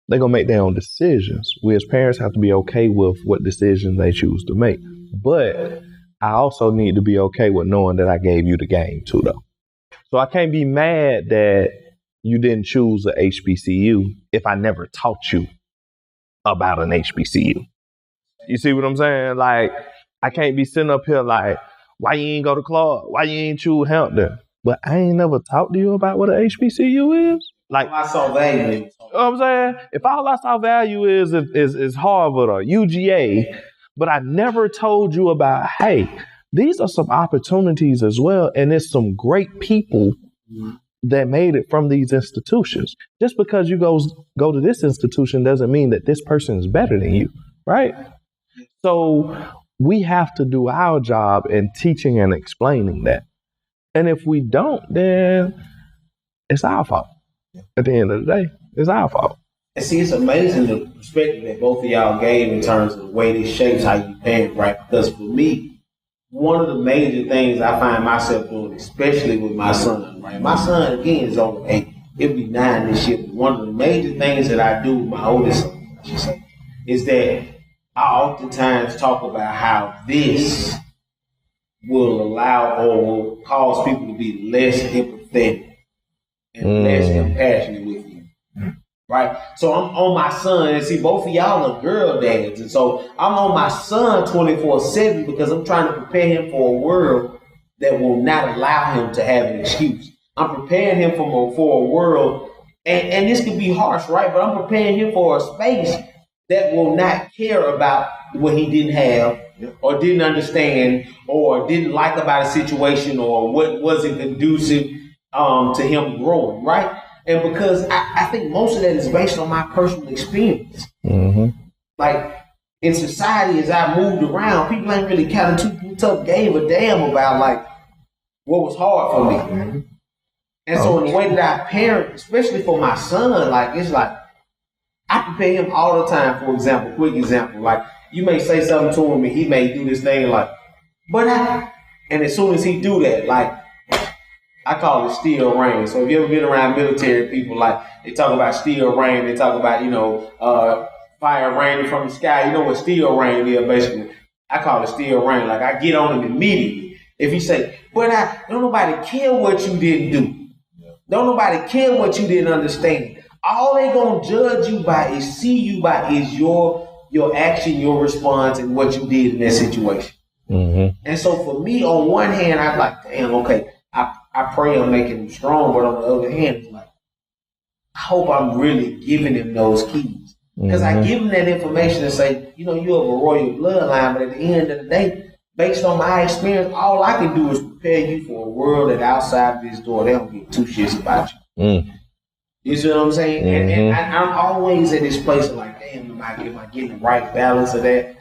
They're going to make their own decisions. We as parents have to be okay with what decisions they choose to make. But I also need to be okay with knowing that I gave you the game too, though. So I can't be mad that you didn't choose a HBCU if I never taught you about an HBCU. You see what I'm saying? Like, I can't be sitting up here like, why you ain't go to Clark? Why you ain't choose Hampton? But I ain't never talked to you about what an HBCU is. Like, I saw value in it. You know what I'm saying? If all I saw value is Harvard or UGA, but I never told you about, hey, these are some opportunities as well, and there's some great people that made it from these institutions. Just because you go to this institution doesn't mean that this person is better than you, right? So we have to do our job in teaching and explaining that. And if we don't, then it's our fault. At the end of the day, it's our fault. And see, it's amazing the perspective that both of y'all gave in terms of the way this shapes how you parent, right? Because for me, one of the major things I find myself doing, especially with my son, right? My son, again, is over 8. He'll be 9 this year. But one of the major things that I do with my oldest son, I should say, is that I oftentimes talk about how this will allow or will cause people to be less empathetic and less compassionate with you. Right? So I'm on my son, and see, both of y'all are girl dads. And so I'm on my son 24/7 because I'm trying to prepare him for a world that will not allow him to have an excuse. I'm preparing him for a world, and this can be harsh, right? But I'm preparing him for a space that will not care about what he didn't have or didn't understand or didn't like about a situation or what wasn't conducive to him growing, right? And because I think most of that is based on my personal experience. Mm-hmm. Like in society, as I moved around, people ain't really kind of gave a damn about like what was hard for me. Mm-hmm. And so in the way that I parent, especially for my son, like it's like I prepare him all the time. For example, quick example, like you may say something to him and he may do this thing like, and as soon as he do that, like I call it steel rain. So if you ever been around military people, like they talk about steel rain, they talk about, fire raining from the sky. You know what steel rain is basically. I call it steel rain. Like I get on him immediately. If he say, don't nobody care what you didn't do. Don't nobody care what you didn't understand. All they gonna judge you by is your action, your response, and what you did in that situation. Mm-hmm. And so for me, on one hand, I'm like, damn, okay, I pray I'm making him strong, but on the other hand, it's like, I hope I'm really giving him those keys. Because I give him that information and say, you're of a royal bloodline, but at the end of the day, based on my experience, all I can do is prepare you for a world that outside of this door, they don't give two shits about you. Mm. You see what I'm saying? Mm-hmm. And I'm always at this place of like, damn, am I getting the right balance of that?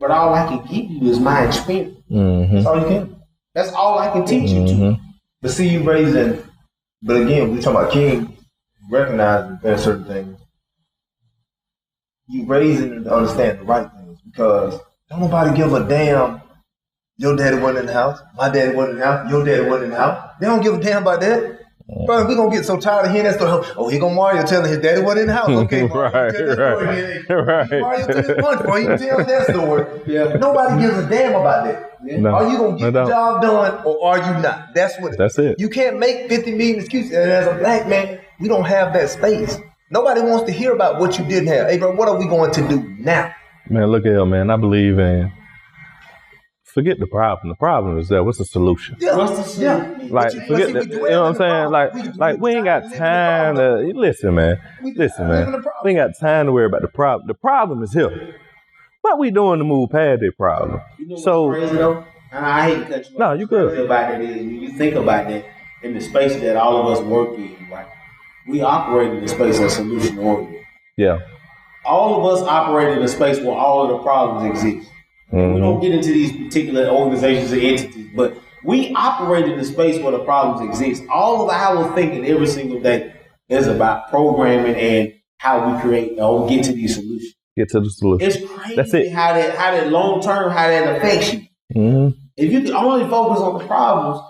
But all I can give you is my experience. Mm-hmm. That's all you can. That's all I can teach you to. But see, you raising, but again, we talking about King recognizing certain things. You raising them to understand the right things because don't nobody give a damn. Your daddy wasn't in the house. My daddy wasn't in the house. Your daddy wasn't in the house. They don't give a damn about that. Bro, we gonna get so tired of hearing that story. Oh, here go Mario telling his daddy wasn't in the house. Okay, Mario, right. Mario took his punch, bro. He can tell that story. Yeah. Nobody gives a damn about that. No, are you gonna get the job done or are you not? That's it. You can't make 50 million excuses. And as a black man, we don't have that space. Nobody wants to hear about what you didn't have. Hey, bro, what are we going to do now? Man, look at here, man. I believe in. Forget the problem. The problem is that. What's the solution? Yeah. What's the solution? Yeah. Like, forget that. You know what I'm saying? Like we ain't got time to listen, man. Listen, man. We ain't got time to worry about the problem. The problem is here. What we doing to move past that problem? You know what's crazy though? And I hate to cut you off. No, you good. About that is when you think about that in the space that all of us work in, right? We operate in the space of solution oriented. Yeah. All of us operate in a space where all of the problems exist. Mm-hmm. We don't get into these particular organizations or entities, but we operate in a space where the problems exist. All of our thinking every single day is about programming and how we create or get to these solutions. Get to the solution. It's crazy. That's it. How that long term, how that affects you. Mm-hmm. If you can only focus on the problems,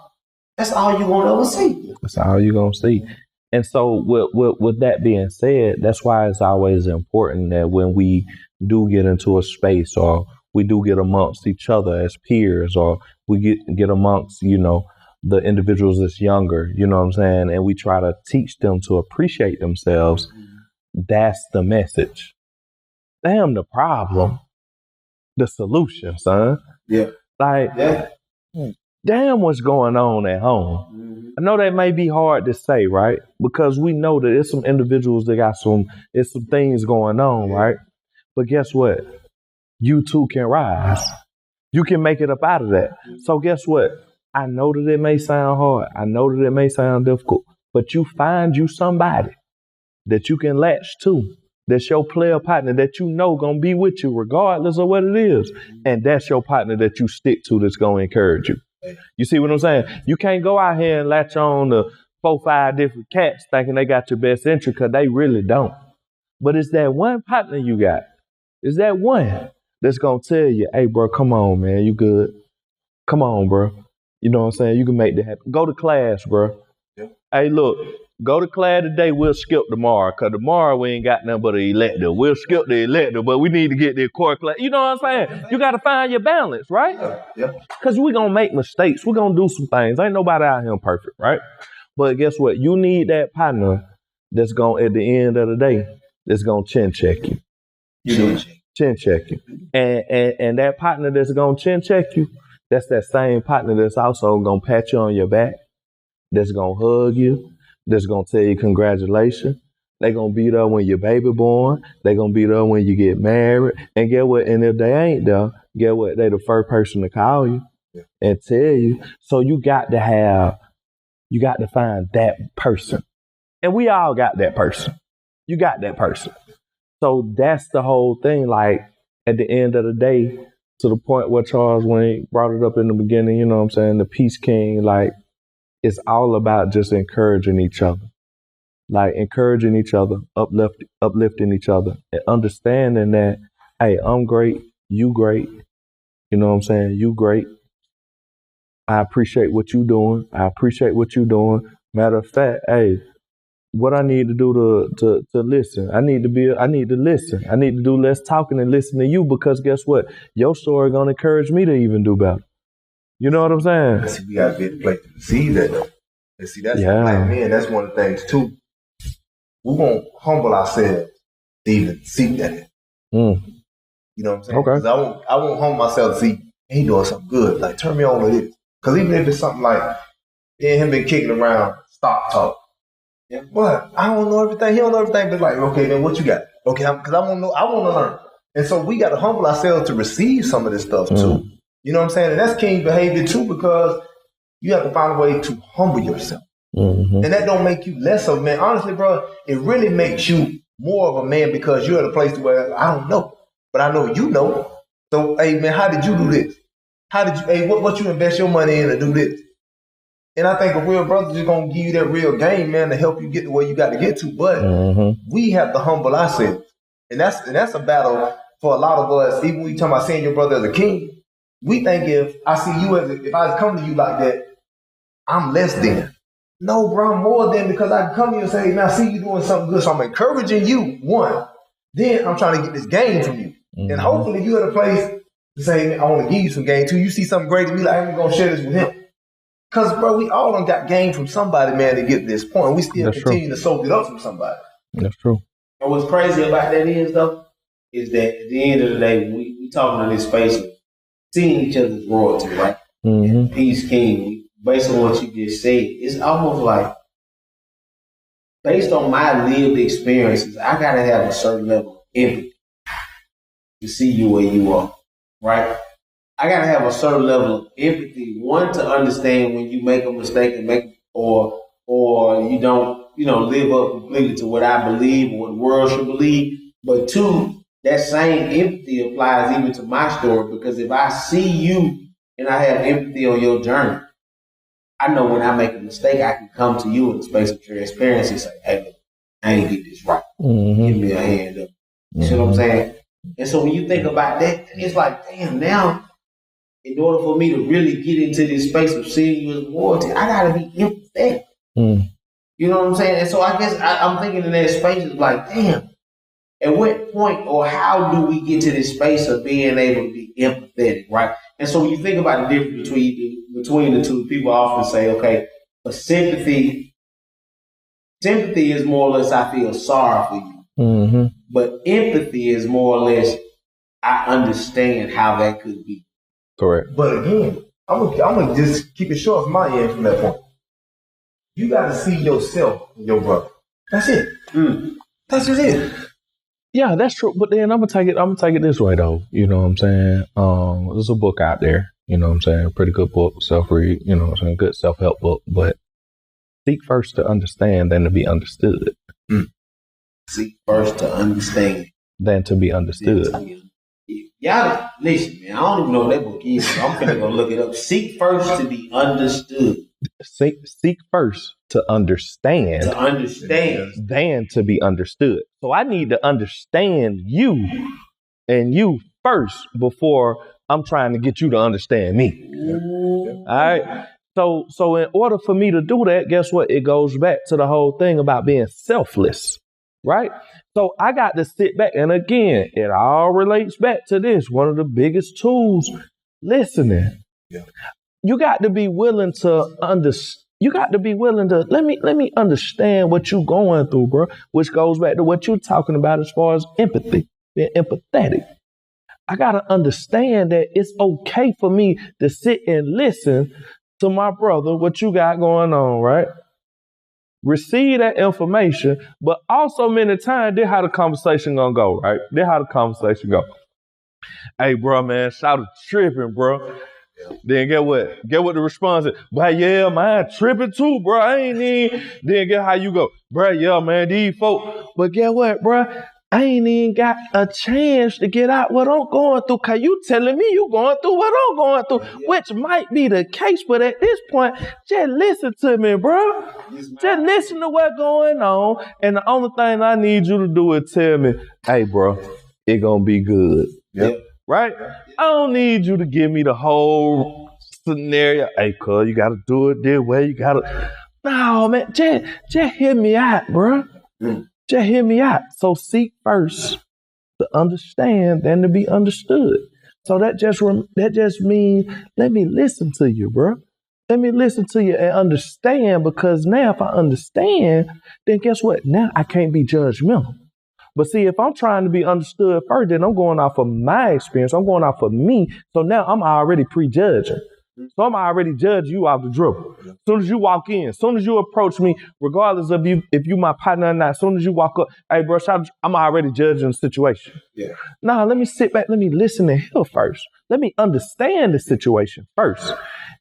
that's all you're going to ever see. That's all you're going to see. And so with that being said, that's why it's always important that when we do get into a space, or we do get amongst each other as peers, or we get amongst, the individuals that's younger, you know what I'm saying? And we try to teach them to appreciate themselves. That's the message. Damn the problem, the solution, son. Yeah. Like, damn what's going on at home. I know that may be hard to say, right? Because we know that there's some individuals that got some things going on, right? But guess what? You too can rise. You can make it up out of that. So guess what? I know that it may sound hard. I know that it may sound difficult. But you find you somebody that you can latch to. That's your player partner that you know gonna be with you regardless of what it is. And that's your partner that you stick to that's gonna encourage you. You see what I'm saying? You can't go out here and latch on to 4-5 different cats thinking they got your best interest, because they really don't. But it's that one partner you got. It's that one that's gonna tell you, hey bro, come on, man, you good. Come on, bro. You know what I'm saying? You can make that happen. Go to class, bro. Yeah. Hey, look, go to class today. We'll skip tomorrow, because tomorrow we ain't got nothing but an elective. We'll skip the elective, but we need to get the core class. You know what I'm saying? You got to find your balance, right? Yeah. Because we're going to make mistakes. We're going to do some things. Ain't nobody out here perfect, right? But guess what? You need that partner that's going, at the end of the day, that's going to chin check you. Chin check you. And that partner that's going to chin check you, that's that same partner that's also going to pat you on your back, that's going to hug you, that's going to tell you congratulations. They're going to be there when your baby born. They're going to be there when you get married. And get what? And if they ain't there, get what? They the first person to call you and tell you. So you got to find that person. And we all got that person. You got that person. So that's the whole thing. Like, at the end of the day, to the point where Charles Wayne brought it up in the beginning, you know what I'm saying? The Peace King, like, it's all about just encouraging each other. Like, encouraging each other, uplifting each other, and understanding that, hey, I'm great, you great. You know what I'm saying? You great. I appreciate what you doing. Matter of fact, hey, what I need to do to listen. I need to listen. I need to do less talking and listen to you, because guess what? Your story gonna encourage me to even do better. You know what I'm saying? See, we gotta be at the place to see that. And see, that's like, man, that's one of the things too. We won't humble ourselves to even see that. You know what I'm saying? Okay. Because I won't humble myself to see he doing something good. Like, turn me on with this. Because even if it's something like him been kicking around stock talk. Yeah. But I don't know everything. He don't know everything. But like, okay, then what you got? Okay, because I want to learn. And so we got to humble ourselves to receive some of this stuff too. You know what I'm saying? And that's king behavior too, because you have to find a way to humble yourself. And that don't make you less of a man. Honestly, bro, it really makes you more of a man, because you're at a place where I don't know, but I know you know. So, hey, man, how did you do this? What you invest your money in to do this? And I think a real brother just going to give you that real game, man, to help you get to where you got to get to. But we have to humble ourselves. And that's a battle for a lot of us. Even when you talking about seeing your brother as a king, we think if I see you if I come to you like that, I'm less than. No, bro, I'm more than, because I can come to you and say, hey, man, I see you doing something good. So I'm encouraging you, one. Then I'm trying to get this game from you. And hopefully you're at a place to say, man, I want to give you some game too. You see something great in me, like, I'm going to share this with him. Because, bro, we all done got game from somebody, man, to get to this point. We still continue to soak it up from somebody. That's true. And what's crazy about that is, though, is that at the end of the day, we talking in this space of seeing each other's royalty, right? And Peace King, based on what you just said, it's almost like, based on my lived experiences, I got to have a certain level of empathy to see you where you are, right? I got to have a certain level of empathy, one, to understand when you make a mistake and or you don't, live up completely to what I believe or what the world should believe. But two, that same empathy applies even to my story, because if I see you and I have empathy on your journey, I know when I make a mistake, I can come to you in a space of transparency and say, hey, look, I ain't get this right. Give me a hand up. You see what I'm saying? And so when you think about that, it's like, damn, now, in order for me to really get into this space of seeing you as royalty, I got to be empathetic. You know what I'm saying? And so I guess I'm thinking in that space is like, damn, at what point or how do we get to this space of being able to be empathetic, right? And so when you think about the difference between the two, people often say, okay, for sympathy is more or less I feel sorry for you. Mm-hmm. But empathy is more or less I understand how that could be. Correct. But again, I'm gonna just keep it short from my end from that point. You got to see yourself in your brother. That's it. That's just it. Yeah, that's true. But then I'm gonna take it this way though. You know what I'm saying? There's a book out there, you know what I'm saying? Pretty good book, self-read, you know what I'm saying, good self-help book, but seek first to understand than to be understood. Seek first to understand than to be understood. Y'all listen, man. I don't even know what that book is. So I'm finna go look it up. Seek first to be understood. Seek first to understand. To understand. Than to be understood. So I need to understand you and you first before I'm trying to get you to understand me. All right. So in order for me to do that, guess what? It goes back to the whole thing about being selfless. Right? So I got to sit back. And again, it all relates back to this. One of the biggest tools, listening. Yeah. You got to be willing to understand. You got to be willing to let me understand what you're going through, bro. Which goes back to what you're talking about as far as empathy, being empathetic. I got to understand that it's okay for me to sit and listen to my brother, what you got going on, right? Receive that information, but also many times, this how the conversation gonna go, right? This how the conversation go. Hey, bro, man, shout out tripping, bro. Then get what? Get what the response is. But yeah, man, tripping too, bro. I ain't even. Then get how you go, bro. Yeah, man, these folks. But get what, bro? I ain't even got a chance to get out what I'm going through. Cause you telling me you going through what I'm going through, which might be the case. But at this point, just listen to me, bro. Just listen to what's going on. And the only thing I need you to do is tell me, hey, bro, it gonna be good. Yep. Right? I don't need you to give me the whole scenario. Hey, cuz, you gotta do it this way. You gotta. No, man, just hear me out, bro. Just hear me out. So seek first to understand than to be understood. So that just means let me listen to you, bro. Let me listen to you and understand, because now if I understand, then guess what? Now I can't be judgmental. But see, if I'm trying to be understood first, then I'm going off of my experience. I'm going off of me. So now I'm already prejudging. So I'm already judging you off the dribble. As soon as you walk in, as soon as you approach me, regardless of you, if you my partner or not, as soon as you walk up, hey, bro, I'm already judging the situation. Yeah. Nah, let me sit back. Let me listen and hear first. Let me understand the situation first.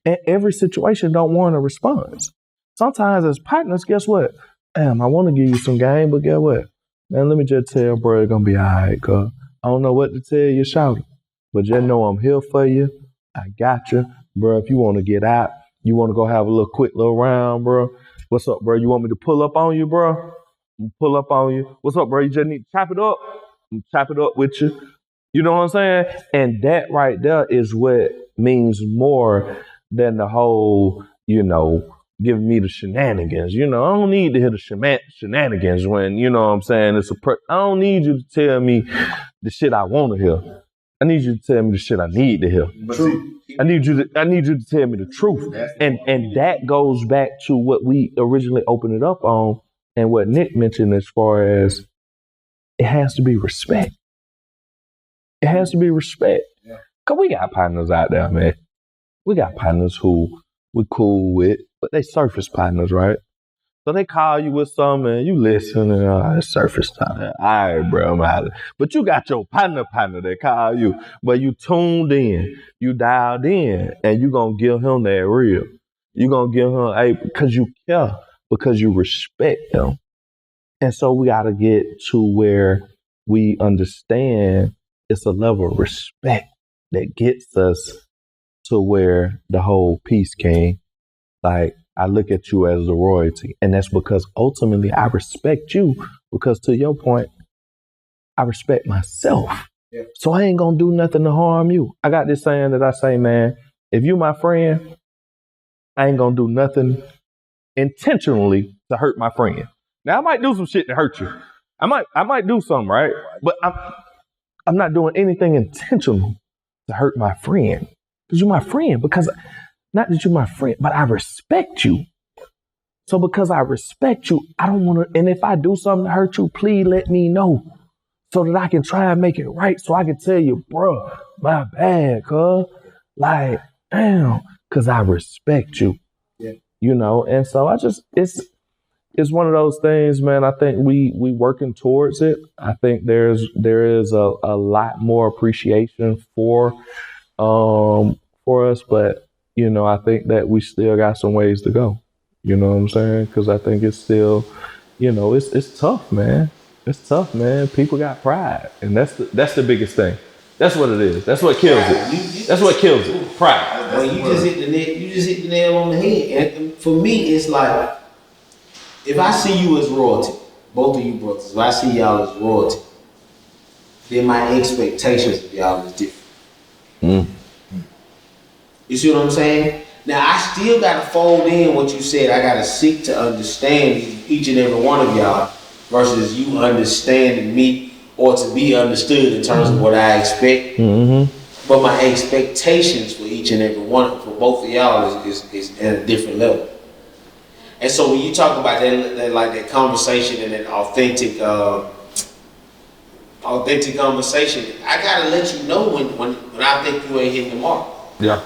And every situation don't warrant a response. Sometimes as partners, guess what? Damn, I want to give you some game, but guess what? Man, let me just tell bro, it's going to be all right, cuz I don't know what to tell you, shout it. But just know I'm here for you. I got you. Bro, if you want to get out, you want to go have a little quick little round, bro. What's up, bro? You want me to pull up on you, bro? Pull up on you. What's up, bro? You just need to chop it up? Chop it up with you. You know what I'm saying? And that right there is what means more than the whole, giving me the shenanigans. I don't need to hear the shenanigans when, you know what I'm saying, I don't need you to tell me the shit I want to hear. I need you to tell me the shit I need to hear. I need you to tell me the truth. And that goes back to what we originally opened it up on and what Nick mentioned as far as it has to be respect. It has to be respect. Because we got partners out there, man. We got partners who we cool with, but they surface partners, right? So they call you with something and you listen and it's surface time. All right, bro, I'm out of it. But you got your partner that call you, but you tuned in, you dialed in, and you gonna give him that real. You gonna give him, because you care, because you respect him. And so we gotta get to where we understand it's a level of respect that gets us to where the whole peace came. Like, I look at you as the royalty. And that's because ultimately I respect you. Because to your point, I respect myself. Yeah. So I ain't going to do nothing to harm you. I got this saying that I say, man, if you my friend, I ain't going to do nothing intentionally to hurt my friend. Now I might do some shit to hurt you. I might do something, right? But I'm not doing anything intentional to hurt my friend. Because you're my friend. Because not that you're my friend, but I respect you. So because I respect you, I don't want to, and if I do something to hurt you, please let me know so that I can try and make it right. So I can tell you, bro, my bad, cuz. Like, damn, because I respect you. Yeah. You know, and so it's one of those things, man. I think we working towards it. I think there is a lot more appreciation for us, but you know, I think that we still got some ways to go. You know what I'm saying? Because I think it's still, you know, it's tough, man. It's tough, man. People got pride, and that's the biggest thing. That's what it is. That's what kills it. That's what kills it. Pride. Well, you just hit the nail on the head. And for me, it's like, if I see you as royalty, both of you brothers, if I see y'all as royalty, then my expectations of y'all is different. You see what I'm saying? Now, I still got to fold in what you said. I got to seek to understand each and every one of y'all versus you understanding me or to be understood in terms of what I expect. But my expectations for each and every one, for both of y'all is at a different level. And so when you talk about that conversation and that authentic conversation, I gotta let you know when I think you ain't hitting the mark. Yeah.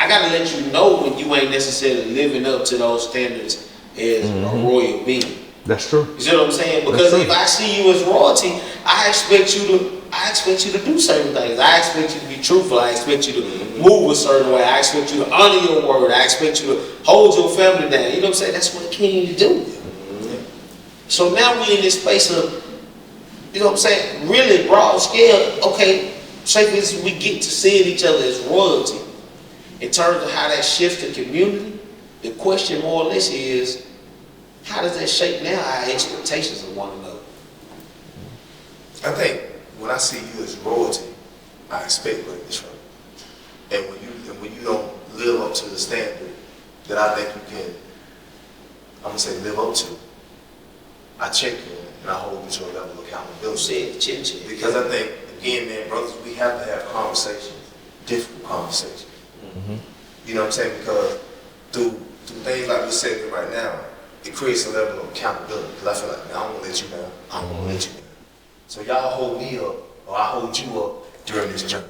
I gotta let you know when you ain't necessarily living up to those standards as a royal being. That's true. You see what I'm saying? Because if I see you as royalty, I expect you to do certain things. I expect you to be truthful. I expect you to move a certain way. I expect you to honor your word. I expect you to hold your family down. You know what I'm saying? That's what a king do. So now we in this space of, you know what I'm saying, really broad scale. Okay, say for instance, we get to seeing each other as royalty. In terms of how that shifts the community, the question more or less is, how does that shape now our expectations of one another? I think when I see you as royalty, I expect greatness from you. And when you don't live up to the standard that I think you can, I'm gonna say live up to, I check you and I hold you to a level of accountability. Because I think, again, man, brothers, we have to have conversations, difficult conversations. You know what I'm saying? Because through things like we're saying right now, it creates a level of accountability. Because I feel like, man, I don't want to let you down. I don't want to let you down. So y'all hold me up, or I hold you up during this journey.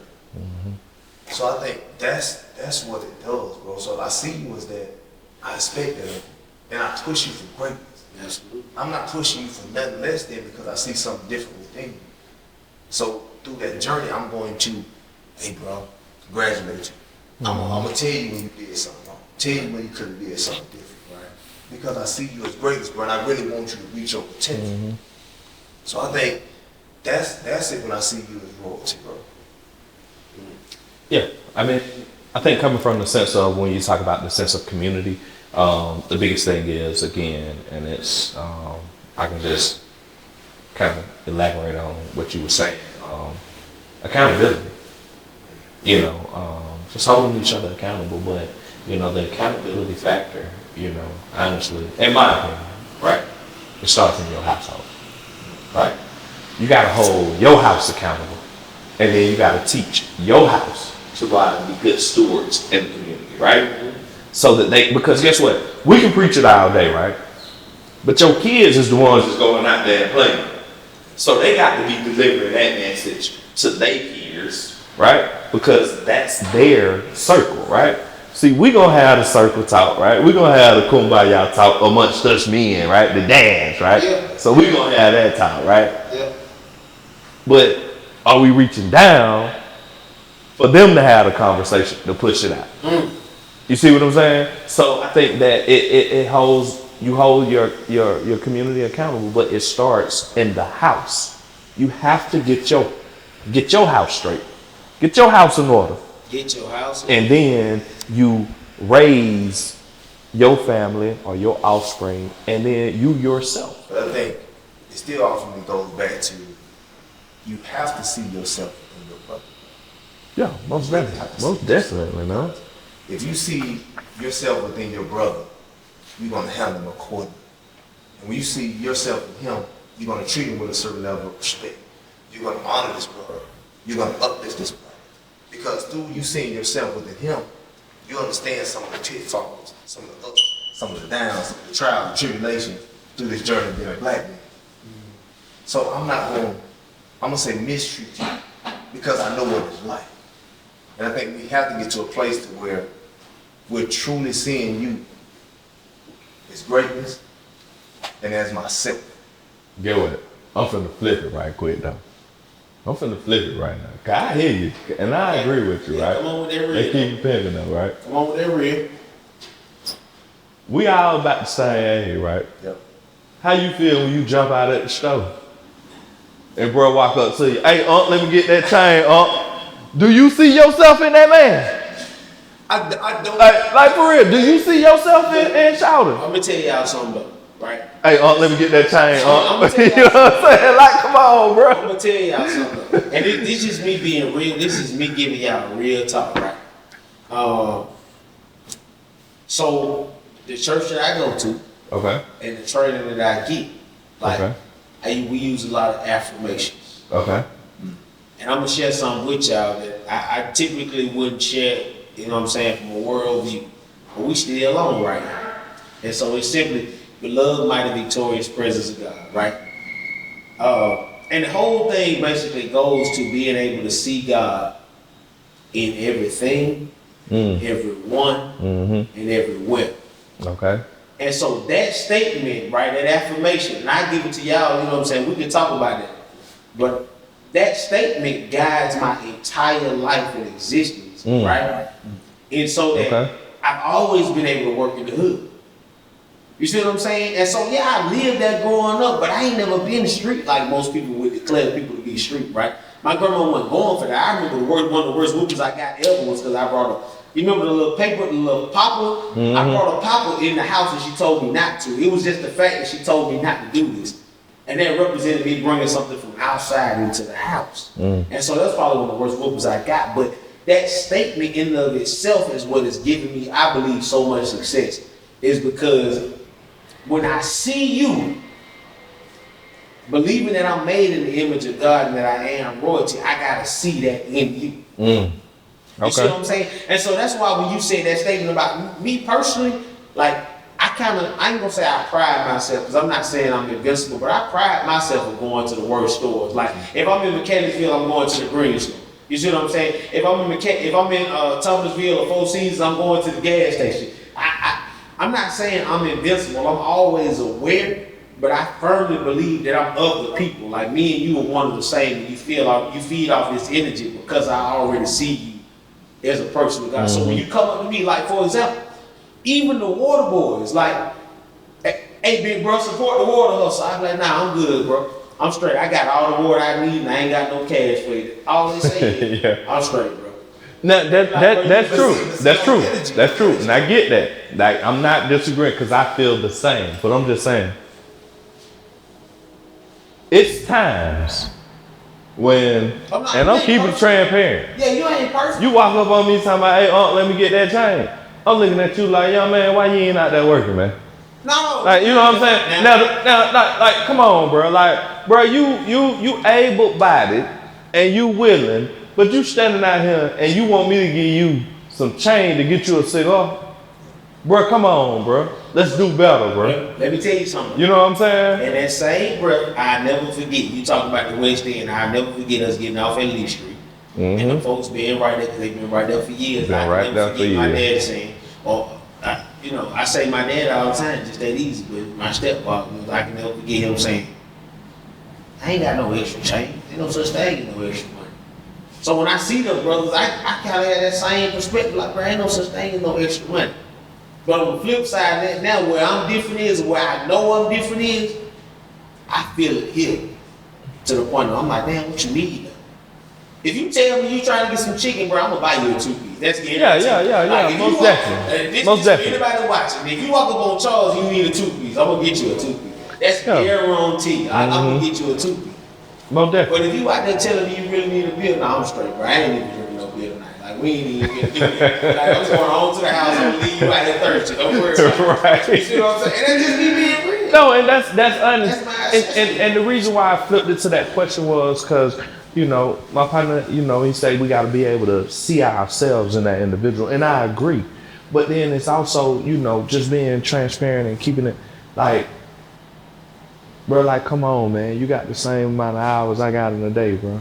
So I think that's what it does, bro. So if I see you as that, I expect that, and I push you for greatness. Absolutely. I'm not pushing you for nothing less than because I see something different within you. So through that journey, I'm going to, hey, bro, congratulate you. I'm gonna tell you when you did something wrong. Tell you when you could have did something different, right? Because I see you as greatness, bro, and I really want you to reach your potential. So I think that's it when I see you as royalty, bro. Yeah, I mean, I think coming from the sense of when you talk about the sense of community, the biggest thing is, again, and it's, I can just kind of elaborate on what you were saying, accountability. You know, just holding each other accountable, but, you know, the accountability factor, you know, honestly, in my opinion, right, it starts in your household, right? You got to hold your house accountable, and then you got to teach your house to go out and be good stewards in the community, right? So that because guess what? We can preach it all day, right? But your kids is the ones that's going out there and playing. So they got to be delivering that message to their peers, right? Because that's their circle, right? See, we gonna have the circle talk, right? We gonna have the kumbaya talk amongst us men, right? The dads, right? Yeah. So we gonna have that talk, right? Yeah. But are we reaching down for them to have a conversation to push it out? You see what I'm saying? So I think that it holds, you hold your community accountable, but it starts in the house. You have to get your house straight. Get your house in order. Get your house in And then you raise your family or your offspring, and then you yourself. But I think it still ultimately goes back to, you have to see yourself in your brother. Yeah, most definitely. Most definitely, man. If you see yourself within your brother, you're going to handle him accordingly. And when you see yourself in him, you're gonna treat him with a certain level of respect. You're gonna honor this brother. You're gonna uplift this brother. Because through you seeing yourself within him, you understand some of the pitfalls, some of the ups, some of the downs, some of the trials and tribulations through this journey of being a black man. So I'm gonna say mistreat you because I know what it's like. And I think we have to get to a place to where we're truly seeing you as greatness and as myself. Get what? I'm finna flip it right quick though. I'm finna flip it right now. 'Cause I hear you, and I agree with you, right? Come on with that They real. keep you pimping though, right? Come on with that real. We all about the same age, right? Yep. How you feel when you jump out at the store and bro walk up to you, hey, let me get that chain, Do you see yourself in that man? I don't. Like for real, do you see yourself in Shouter? I'm gonna tell y'all something though, right? Hey, let me get that chain, I'ma tell you know what I'm saying? Like, come on, bro. I'm gonna tell y'all something, and this is me being real. This is me giving y'all real talk, right? So the church that I go to, Okay. and the training that I get, like, Okay. we use a lot of affirmations, Okay. and I'm gonna share something with y'all that I typically wouldn't share. You know what I'm saying, from a world view, but we still alone right now, and so it's simply beloved, mighty, victorious presence of God, right? And the whole thing basically goes to being able to see God in everything, everyone, and everywhere. Okay. And so that statement, right, that affirmation, and I give it to y'all, you know what I'm saying, we can talk about that, but that statement guides my entire life and existence, right? And so that I've always been able to work in the hood. You see what I'm saying? And so, yeah, I lived that growing up, but I ain't never been the street like most people would declare people to be street, right? My grandma wasn't going for that. I remember one of the worst whoopings I got ever was because I brought you remember the little paper, the little popper? I brought a popper in the house and she told me not to. It was just the fact that she told me not to do this. And that represented me bringing something from outside into the house. And so that's probably one of the worst whoopings I got. But that statement in and of itself is what has given me, I believe, so much success. Is because when I see you, believing that I'm made in the image of God and that I am royalty, I gotta see that in you. You see what I'm saying? And so that's why when you say that statement about me personally, like I ain't gonna say I pride myself, because I'm not saying I'm invincible, but I pride myself of going to the worst stores. Like if I'm in Mechanicsville, I'm going to the green store. You see what I'm saying? If I'm in Thomasville or Four Seasons, I'm going to the gas station. I'm not saying I'm invincible. I'm always aware, but I firmly believe that I'm of the people. Like me and you are one of the same. And you feed off this energy because I already see you as a person with God. So when you come up to me, like for example, even the water boys, like, hey big bro, support the water hustle. I'm like, nah, I'm good, bro. I'm straight. I got all the water I need and I ain't got no cash for it. All they say is, I'm straight, bro. No, that's true. That's true. That's true. And I get that. Like, I'm not disagreeing because I feel the same. But I'm just saying, it's times when, and I'm keeping transparent. Yeah, you ain't perfect. You walk up on me talking about, hey, let me get that chain. I'm looking at you like, young man, why you ain't out there working, man? No. Like, you know what I'm saying? Now, like, come on, bro. Like, bro, you able-bodied and you willing, but you standing out here and you want me to give you some chain to get you a cigar? Bro, come on, bro. Let's do better, bro. Let me tell you something. You know what I'm saying? And that same breath, I never forget. You talking about the West End, I never forget us getting off at Lee Street. And the folks being right there, because they've been right there for years. Been right there for years. My dad saying, I say my dad all the time, just that easy, but my stepfather, I can never forget him saying, I ain't got no extra change. Ain't no such thing as no extra money. So when I see them brothers, I kind of have that same perspective, like, bro, ain't no such thing as no extra money. But on the flip side of that, now where I'm different is, where I know I'm different is, I feel it here. To the point where I'm like, damn, what you need though? If you tell me you trying to get some chicken, bro, I'm gonna buy you a 2-piece. That's guaranteed. Yeah. Most definitely. Most definitely. Anybody watching, if you walk up on Charles, you need a 2-piece. I'm gonna get you a 2-piece. That's guaranteed. I'm gonna get you a 2-piece. Most definitely. But if you out there telling me you really need a bill, nah, I'm straight, bro. I ain't even drinking no beer tonight. Like, we ain't even gonna do that. Like, I'm going home to the house, I'm gonna leave you out here thirsty. Don't worry about it. Right. You see what I'm saying? And that's just me being real. No, and that's honest. That's my And, assessment. and the reason why I flipped it to that question was because, you know, my partner, you know, he said we got to be able to see ourselves in that individual. And I agree. But then it's also, you know, just being transparent and keeping it like, bro, like, come on, man. You got the same amount of hours I got in a day, bro.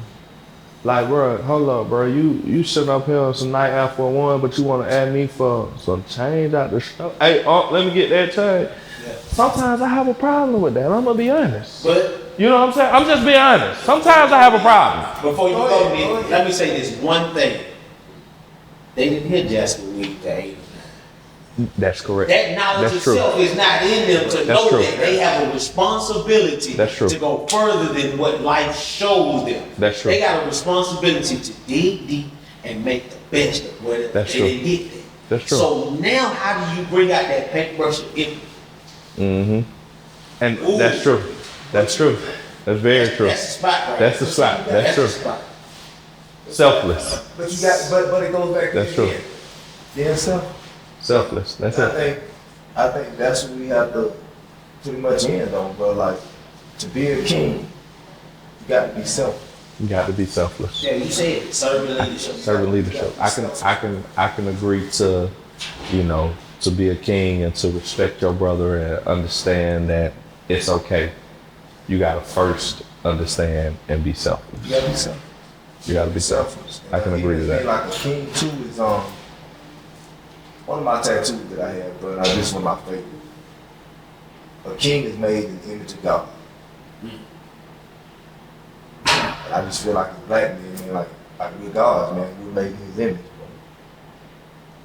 Like, bro, hold up, bro. You sitting up here on some night after one, but you want to add me for some change out the show. Hey, let me get that change. Sometimes I have a problem with that. I'm gonna be honest. But You know what I'm saying? I'm just being honest. Sometimes I have a problem. before you go, Nick, let me say this one thing. They didn't hit Jasper Week to 8. That's correct. That knowledge That's true. itself is not in them to know true. that they have a responsibility That's true. to go further than what life shows them. That's true. They got a responsibility to dig deep and make the best of what they That's true. didn't get there. That's true. So now how do you bring out that paintbrush again? And Ooh. that's true. That's true. That's very true. That's the spot right That's the there. spot. That's the true. spot. But Selfless. but it goes back to That's true. Yeah, self. Selfless. That's it. I think that's what we have to pretty much end on, bro. Like, to be a king, you got to be self. You got to be selfless. Yeah, you said it. Servant leadership. Servant leadership. I can agree to, you know, to be a king and to respect your brother and understand that it's okay. You gotta first understand and be selfless. You got to be self. You gotta be selfless. I can agree to that. Like a king too is one of my tattoos that I have, but this one of my favorite. A king is made in the image of God. I just feel like a black man, like we're gods, man. We're made in His image, bro.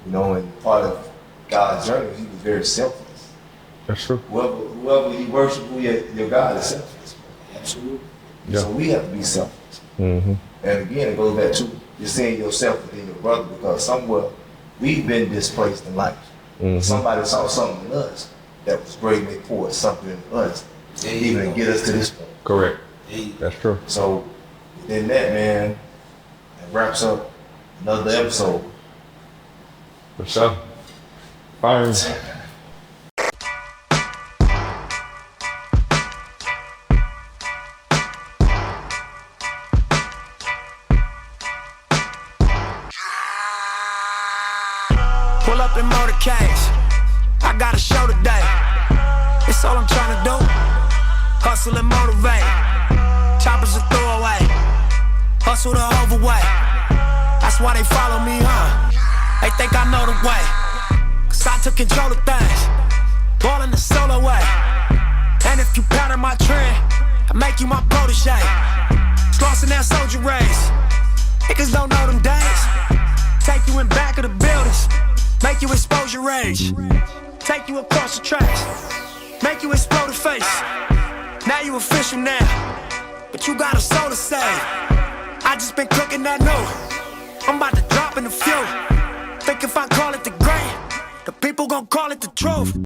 You know, and part of God's journey, He was very selfless. That's true. Whoever you worship, your God is selfless, bro. Absolutely. Yeah. So we have to be selfless. Mm-hmm. And again, it goes back to you're seeing yourself within your brother, because somewhere we've been displaced in life. Mm-hmm. Somebody saw something in us that was great, and they poured something in us to even get us to this point. Correct. That's true. So within that, man, that wraps up another episode. For sure. Fine. Pull up in motorcades. I got a show today. It's all I'm trying to do. Hustle and motivate. Choppers a throwaway. Hustle the overweight. That's why they follow me, huh? They think I know the way. Cause I took control of things. Ballin' the solo way. And if you pattern my trend, I make you my protege. Crossing that soldier race. Niggas don't know them days. Take you in back of the buildings. Make you expose your rage. Take you across the tracks. Make you explode the face. Now you official now, but you got a soul to save. I just been cooking that new. I'm about to drop in a few. Think if I call it the great, the people gon' call it the truth.